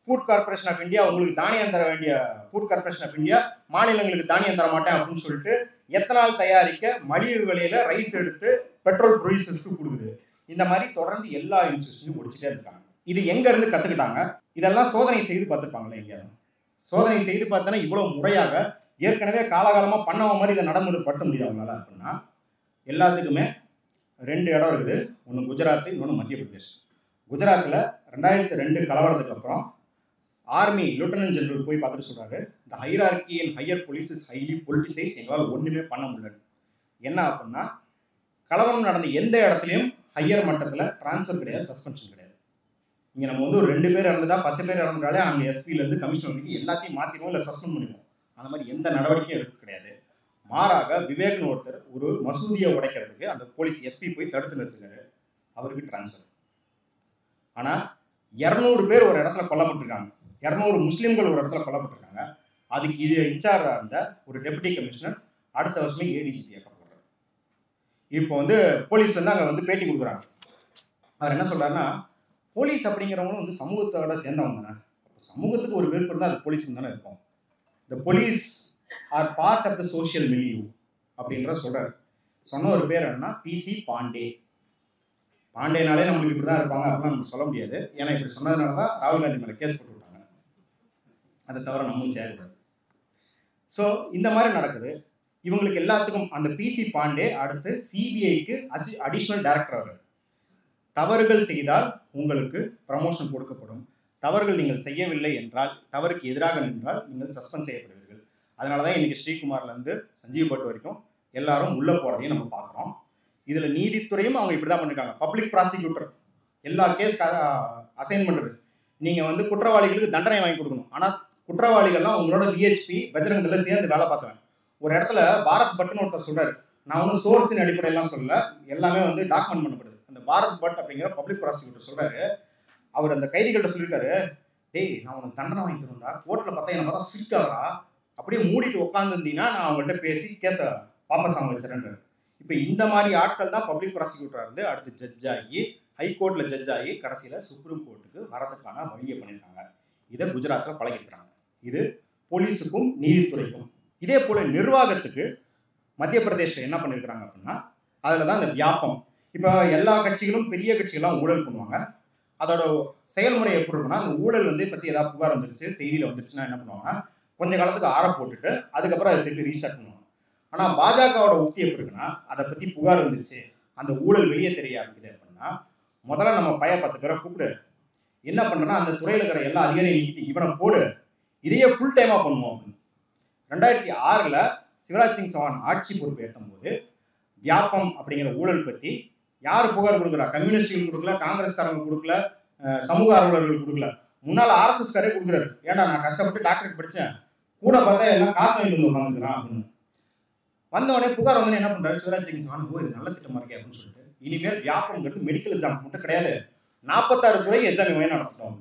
ஃபுட் கார்பரேஷன் ஆஃப் இந்தியா உங்களுக்கு தானியம் தர வேண்டிய ஃபுட் கார்பரேஷன் ஆஃப் இந்தியா மாநிலங்களுக்கு தானியம் தர மாட்டேன் அப்படின்னு சொல்லிட்டு எத்தனால் தயாரிக்க மலிவு விலையில ரைஸ் எடுத்து பெட்ரோல் ப்ரொடியூசர்ஸ்க்கு கொடுக்குது. இந்த மாதிரி தொடர்ந்து எல்லா இன்ஸ்டியூஷனையும் முடிச்சுட்டே இருக்காங்க. இது எங்க இருந்து கத்துக்கிட்டாங்க? இதெல்லாம் சோதனை செய்து பார்த்துருப்பாங்களே. எங்கேயாவது சோதனை செய்து பார்த்தோன்னா இவ்வளவு முறையாக ஏற்கனவே காலகாலமா பண்ணவங்க மாதிரி இதை நடைமுறைப்படுத்த முடியாது அவங்களால அப்படின்னா எல்லாத்துக்குமே 2 இடம் இருக்குது. ஒன்று குஜராத், இன்னொன்று மத்திய பிரதேஷ். குஜராத்தில் 2002 கலவரத்துக்கு அப்புறம் ஆர்மி லெப்டினன்ட் ஜெனரல் போய் பார்த்துட்டு சொல்றாரு, இந்த hierarchy and higher police is highly politicize, எங்களால் ஒன்றுமே பண்ண முடியல. என்ன அப்படின்னா கலவரம் நடந்த எந்த இடத்துலையும் ஹையர் மட்டத்தில் டிரான்ஸ்ஃபர் கிடையாது, சஸ்பென்ஷன் கிடையாது. இங்கே நம்ம வந்து ஒரு 2 பேர் இறந்துட்டா 10 பேர் இறந்துட்டாலே அங்கே எஸ்பிலேருந்து கமிஷனர் வரைக்கும் எல்லாத்தையும் மாற்றிடுவோம், இல்லை சஸ்பெண்ட் பண்ணிடுவோம். அந்த மாதிரி எந்த நடவடிக்கையும் எடுக்க கிடையாது. மாறாக விவேக்னு ஒருத்தர் ஒரு மசூதியை உடைக்கிறதுக்கு அந்த போலீஸ் எஸ்பி போய் தடுத்து நிறுத்துறாரு, அவருக்கு டிரான்ஸ்ஃபர். ஆனால் 200 பேர் ஒரு இடத்துல கொல்லப்பட்டிருக்காங்க, 200 முஸ்லீம்கள் ஒரு இடத்துல கொல்லப்பட்டிருக்காங்க. அதுக்கு இது இன்சார்ஜாக இருந்த ஒரு டெபுட்டி கமிஷனர் அடுத்த வருஷமே ஏடிஜிபி ஆக்கப்படுறாரு. இப்போ வந்து போலீஸ் வந்து அங்கே வந்து பேட்டி கொடுக்குறாங்க. அவர் என்ன சொல்றாருன்னா, போலீஸ் அப்படிங்கிறவங்களும் வந்து சமூகத்தோட சேர்ந்தவங்க தானே, சமூகத்துக்கு ஒரு விருப்பம் தான் அது போலீஸுக்கு தானே இருக்கும். The police are part of the social milieu அப்படின்ற சொல்றாரு. சொன்ன ஒரு பேர் என்னன்னா பிசி பாண்டே. பாண்டேனாலே நம்மளுக்கு இப்படி தான் இருப்பாங்க அப்படின்னு நம்ம சொல்ல முடியாது. ஏன்னா இப்படி சொன்னதுனால தான் ராகுல் காந்தி மேலே கேஸ் போட்டு விட்டாங்க. அதை தவிர நம்மளும் சேரக்கூடாது. ஸோ இந்த மாதிரி நடக்குது. இவங்களுக்கு எல்லாத்துக்கும் அந்த பிசி பாண்டே அடுத்து சிபிஐக்கு அடிஷ்னல் டைரக்டர் அவர். தவறுகள் செய்தால் உங்களுக்கு ப்ரமோஷன் கொடுக்கப்படும், தவறுகள் நீங்கள் செய்யவில்லை என்றால், தவறுக்கு எதிராக நின்றால் நீங்கள் சஸ்பெண்ட் செய்யப்படுவீர்கள். அதனால தான் இன்னைக்கு ஸ்ரீகுமார்லேருந்து சஞ்சீவ் பட் வரைக்கும் எல்லாரும் உள்ளே போகிறதையும் நம்ம பார்க்குறோம். இதில் நீதித்துறையும் அவங்க இப்படி தான் பண்ணியிருக்காங்க. பப்ளிக் ப்ராசிக்யூட்டர் எல்லா கேஸ் அசைன் பண்ணுறது, நீங்கள் வந்து குற்றவாளிகளுக்கு தண்டனை வாங்கி கொடுக்கணும். ஆனால் குற்றவாளிகள்லாம் உங்களோட விஹெச்பி பஜ்ரங்கத்தில் சேர்ந்து வேலை பார்த்துவேன். ஒரு இடத்துல பாரத் பட்னு ஒருத்தர் சொல்கிறார், நான் ஒன்றும் சோர்ஸின் அடிப்படையெல்லாம் சொல்லலை, எல்லாமே வந்து டாக்குமெண்ட் பண்ணப்படுது. அந்த பாரத் பட் அப்படிங்கிற பப்ளிக் ப்ராசிக்யூட்டர் சொல்கிறாரு, அவர் அந்த கைதிகள்கிட்ட சொல்லியிருக்காரு, டேய் நான் உனக்கு தண்டனை வாங்கி தருண்டா, கோர்ட்டில் பார்த்தா என்ன பார்த்தா சிரிக்காதா, அப்படியே மூடிட்டு உட்காந்துருந்தீங்கன்னா நான் அவங்கள்ட்ட பேசி கேஸை வாபஸ் வாங்க வச்சுறேன். இப்போ இந்த மாதிரி ஆட்கள் தான் பப்ளிக் ப்ராசிக்யூட்டராக இருந்து அடுத்து ஜட்ஜ் ஆகி ஹைகோர்ட்டில் ஜட்ஜ் ஆகி கடைசியில் சுப்ரீம் கோர்ட்டுக்கு வரதுக்கான வழியை பண்ணியிருக்காங்க. இதை குஜராத்தில் பழகிருக்கிறாங்க. இது போலீஸுக்கும் நீதித்துறைக்கும். இதே போல் நிர்வாகத்துக்கு மத்திய பிரதேசம் என்ன பண்ணியிருக்கிறாங்க அப்படின்னா, அதில் தான் இந்த வியாபம். இப்போ எல்லா கட்சிகளும் பெரிய கட்சிகள்லாம் ஊழல் பண்ணுவாங்க. அதோட செயல்முறை எப்படி இருக்குன்னா, அந்த ஊழல் வந்து பற்றி ஏதாவது புகார் வந்துருச்சு, செய்தியில் வந்துருச்சுன்னா என்ன பண்ணுவாங்க, கொஞ்ச காலத்துக்கு ஆற போட்டுட்டு அதுக்கப்புறம் அதை திருப்பி ரீஸ்டார்ட் பண்ணுவாங்க. ஆனால் பாஜகவோட உக்தி எப்படி இருக்குன்னா, அதை பற்றி புகார் வந்துருச்சு, அந்த ஊழல் வெளியே தெரிய ஆரம்பிக்குது அப்படின்னா, முதல்ல நம்ம 10 பேரை கூப்பிடு, என்ன பண்ணுறேன்னா அந்த துறையில் இருக்கிற எல்லா அதிகாரியும் இவனை போடு, இதையே ஃபுல் டைமாக பண்ணுவோம் அப்படின்னு. 2006 சிவராஜ் சிங் சௌஹான் ஆட்சி பொறுப்பு ஏற்றும்போது வியாபம் அப்படிங்கிற ஊழல் பற்றி யார் புகார் கொடுக்கல, கம்யூனிஸ்டுகள் கொடுக்கல, காங்கிரஸ்காரங்க கொடுக்கல, சமூக ஆர்வலர்கள் கொடுக்கல, முன்னால் ஆர்எஸ்எஸ்காரே கொடுக்குறாரு. ஏன்னா நான் கஷ்டப்பட்டு டாக்டரேட் படித்தேன், கூட பார்த்தா எல்லாம் காசு வாங்கி வந்து உட்காந்துக்கிறான் அப்படின்னு. வந்தவொடனே புகார் வந்து என்ன பண்ணுறாரு சிவராஜ் சிங் சௌஹான், ஓ இது நல்ல திட்டமாக இருக்கே அப்படின்னு சொல்லிட்டு, இனிமேல் வியாபம்ங்கிறது மெடிக்கல் எக்ஸாம் மட்டும் கிடையாது, 46 துறை எக்ஸாம் நடத்திட்டோம்.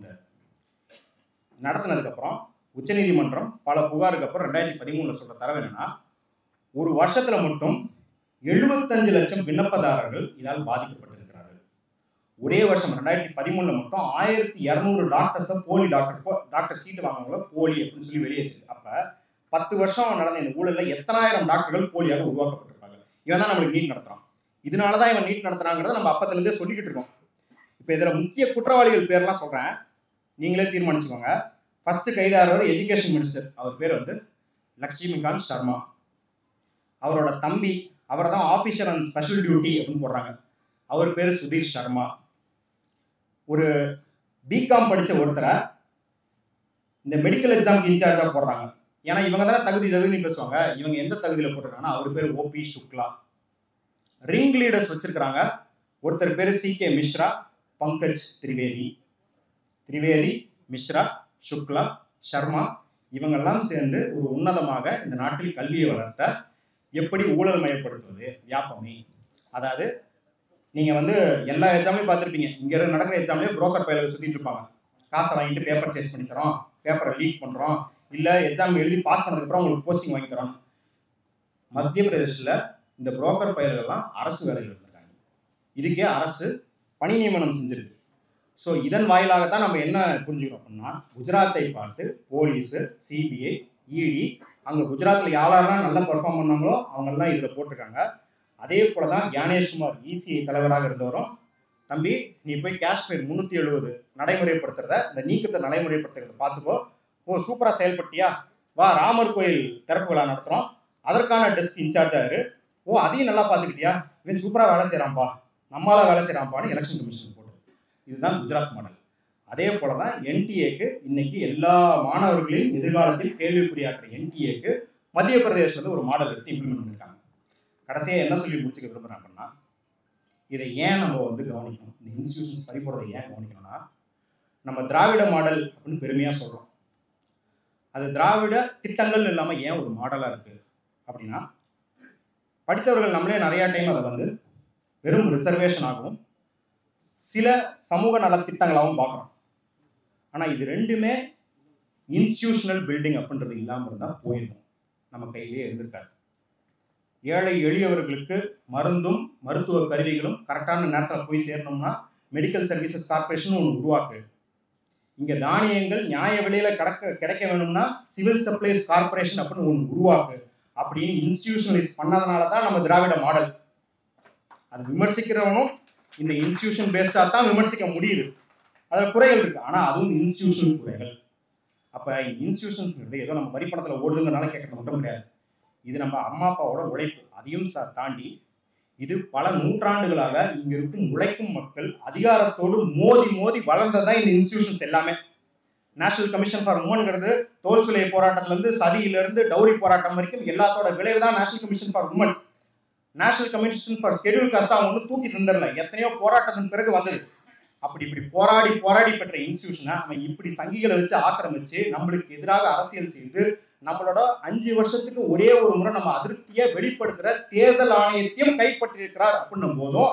நடத்தினதுக்கப்புறம் உச்சநீதிமன்றம் பல புகாருக்கு அப்புறம் 2013 சொல்கிற தரவு என்னன்னா, ஒரு வருஷத்தில் மட்டும் 75 லட்சம் விண்ணப்பதாரர்கள் இதால் பாதிக்கப்பட்டிருக்கிறார்கள். ஒரே வருஷம் 2013 மட்டும் 1200 டாக்டர்ஸை போலி டாக்டர் சீட்டு வாங்குறவங்கள போலி அப்படின்னு சொல்லி வெளியேற்று. அப்போ 10 வருஷம் நடந்த இந்த ஊழலில் எத்தனாயிரம் டாக்டர்கள் போலியாக உருவாக்கப்பட்டிருப்பாங்க. இவன் தான் நம்மளுக்கு நீட் நடத்துகிறான். இதனால தான் இவன் நீட் நடத்துறாங்கிறத நம்ம அப்பத்துலேருந்தே சொல்லிக்கிட்டு இருக்கோம். இப்போ இதில் முக்கிய குற்றவாளிகள் பேர்லாம் சொல்கிறேன், நீங்களே தீர்மானிச்சுக்கோங்க. ஃபர்ஸ்ட் கைதாரவர் எஜுகேஷன் மினிஸ்டர், அவர் பேர் வந்து லக்ஷ்மிகாந்த் சர்மா. அவரோட தம்பி, அவர் தான் ஆஃபீஸர் அண்ட் ஸ்பெஷல் டியூட்டி அப்படின்னு போடுறாங்க, அவர் பேர் சுதீர் சர்மா. ஒரு பிகாம் படித்த ஒருத்தரை இந்த மெடிக்கல் எக்ஸாமுக்கு இன்சார்ஜாக போடுறாங்க. ஏன்னா இவங்க தானே தகுதின்னு பேசுவாங்க. இவங்க எந்த தகுதியில் போட்டிருக்காங்கன்னா, அவர் பேர் ஓபி சுக்லா. ரிங் லீடர்ஸ் வச்சிருக்கிறாங்க. ஒருத்தர் பேர் CK மிஸ்ரா, பங்கஜ் திரிவேதி. திரிவேதி, மிஸ்ரா, சுக்லா, சர்மா இவங்கெல்லாம் சேர்ந்து ஒரு உன்னதமாக இந்த நாட்டில் கல்வியை வளர்த்த எப்படி ஊழல் மயப்படுத்துவது வியாபமே. அதாவது நீங்கள் வந்து எல்லா எக்ஸாம்லையும் பார்த்துருப்பீங்க, இங்கே நடக்கிற எக்ஸாம்லேயே புரோக்கர் பயில சுற்றிட்டு இருப்பாங்க. காசை வாங்கிட்டு பேப்பர் சேஸ் பண்ணி தரோம், பேப்பரை லீக் பண்ணுறோம், இல்லை எக்ஸாம் எழுதி பாஸ் பண்ணதுக்கப்புறம் உங்களுக்கு போஸ்டிங் வாங்கி தரோம். மத்திய பிரதேசில் இந்த புரோக்கர் பயிர்கள்லாம் அரசு வேலையில் இருந்திருக்காங்க. இதுக்கே அரசு பணி நியமனம் செஞ்சிருக்கு. ஸோ இதன் வாயிலாகத்தான் நம்ம என்ன புரிஞ்சுக்கிறோம் அப்படின்னா, குஜராத்தை பார்த்து போலீஸு, சிபிஐ, இடி அங்கே குஜராத்தில் யாரெல்லாம் நல்லா பெர்ஃபார்ம் பண்ணாங்களோ அவங்கெல்லாம் இதில் போட்டிருக்காங்க. அதே போல தான் ஞானேஷ்குமார் இசிஐ தலைவராக இருந்தவரும், தம்பி நீ போய் காஷ்மீர் 370 நடைமுறைப்படுத்துறத, இந்த நீக்கத்தை நடைமுறைப்படுத்துறத பார்த்துக்கோ, ஓ சூப்பராக செயல்பட்டியா, வா ராமர் கோயில் திறப்பு விழா நடத்துகிறோம், அதற்கான டெஸ்க் இன்சார்ஜாக இரு, ஓ அதையும் நல்லா பார்த்துக்கிட்டியா, இவன் சூப்பராக வேலை செய்கிறான்ப்பா, நம்மளால வேலை செய்கிறான்ப்பான்னு எலெக்ஷன் கமிஷன் போட்டு. இதுதான் குஜராத் மாடல். அதே போல தான் என்டிஏக்கு இன்னைக்கு எல்லா மாணவர்களையும் எதிர்காலத்தில் கேள்விக்குறியாக்குற என்டிஏக்கு மத்திய பிரதேசத்தில் ஒரு மாடல் எடுத்து இம்ப்ளிமெண்ட் பண்ணியிருக்காங்க. கடைசியாக என்ன சொல்லி முடிச்சுக்க விரும்புகிறேன் அப்படின்னா, இதை ஏன் நம்ம வந்து கவனிக்கணும், இந்த இன்ஸ்டிடியூஷன்ஸ் பறிபோறதை ஏன் கவனிக்கணும்னா, நம்ம திராவிட மாடல் அப்படின்னு பெருமையாக சொல்கிறோம். அது திராவிட திட்டங்கள் இல்லாமல் ஏன் ஒரு மாடலாக இருக்குது அப்படின்னா, படித்தவர்கள் நம்மளே நிறையா டைம் அதை வந்து வெறும் ரிசர்வேஷன் ஆகவும் சில சமூக நலத்திட்டங்களாகவும் பார்க்குறோம். ஆனால் இது ரெண்டுமே இன்ஸ்டிடியூஷனல் பில்டிங் அப்படின்றது இல்லாமல் இருந்தால் போயிருக்கும், நம்ம கையிலே இருந்திருக்காரு. ஏழை எளியவர்களுக்கு மருந்தும் மருத்துவ கருவிகளும் கரெக்டான நேரத்தில் போய் சேரணும்னா மெடிக்கல் சர்வீசஸ் கார்பரேஷன் ஒன்று உருவாக்கு. இங்கே தானியங்கள் நியாய விலையில் கிடைக்க வேணும்னா சிவில் சப்ளைஸ் கார்பரேஷன் அப்படின்னு ஒன்று உருவாக்கு அப்படின்னு இன்ஸ்டிடியூஷனலைஸ் பண்ணதுனால தான் நம்ம திராவிட மாடல். அது விமர்சிக்கிறவனும் இந்த இன்ஸ்டிடியூஷன் பேஸ்டாக தான் விமர்சிக்க முடியுது. அதில் குறைகள் இருக்குது, ஆனால் அதுவும் இன்ஸ்டிடியூஷன் குறைகள். அப்போ இன்ஸ்டிடியூஷன்ஸ் ஏதோ நம்ம வரி பணத்தில் ஓடுதுங்கிறனால கேட்கறது மட்டும் கிடையாது. இது நம்ம அம்மா அப்பாவோட உழைப்பு. அதையும் தாண்டி இது பல நூற்றாண்டுகளாக இங்கே இருக்கும் உழைக்கும் மக்கள் அதிகாரத்தோடு மோதி மோதி வளர்ந்ததான் இந்த இன்ஸ்டிடியூஷன்ஸ் எல்லாமே. நேஷனல் கமிஷன் ஃபார் உமன்ங்கிறது தோல் சுலை போராட்டத்திலேருந்து சதியிலிருந்து டவுரி போராட்டம் வரைக்கும் எல்லாத்தோட விளைவு தான் national commission for women. National commission for schedule caste அவங்க வந்து தூக்கிட்டு இருந்துடல, எத்தனையோ போராட்டத்தின் பிறகு வந்தது. அப்படி இப்படி போராடி போராடி பெற்ற இன்ஸ்டிடியூஷனை அவன் இப்படி சங்கிகளை வச்சு ஆக்கிரமிச்சு நம்மளுக்கு எதிராக அரசியல் செய்து நம்மளோட 5 வருஷத்துக்கு ஒரே ஒரு முறை நம்ம அதிருப்தியை வெளிப்படுத்துகிற தேர்தல் ஆணையத்தையும் கைப்பற்றியிருக்கிறார் அப்படின்னும் போதும்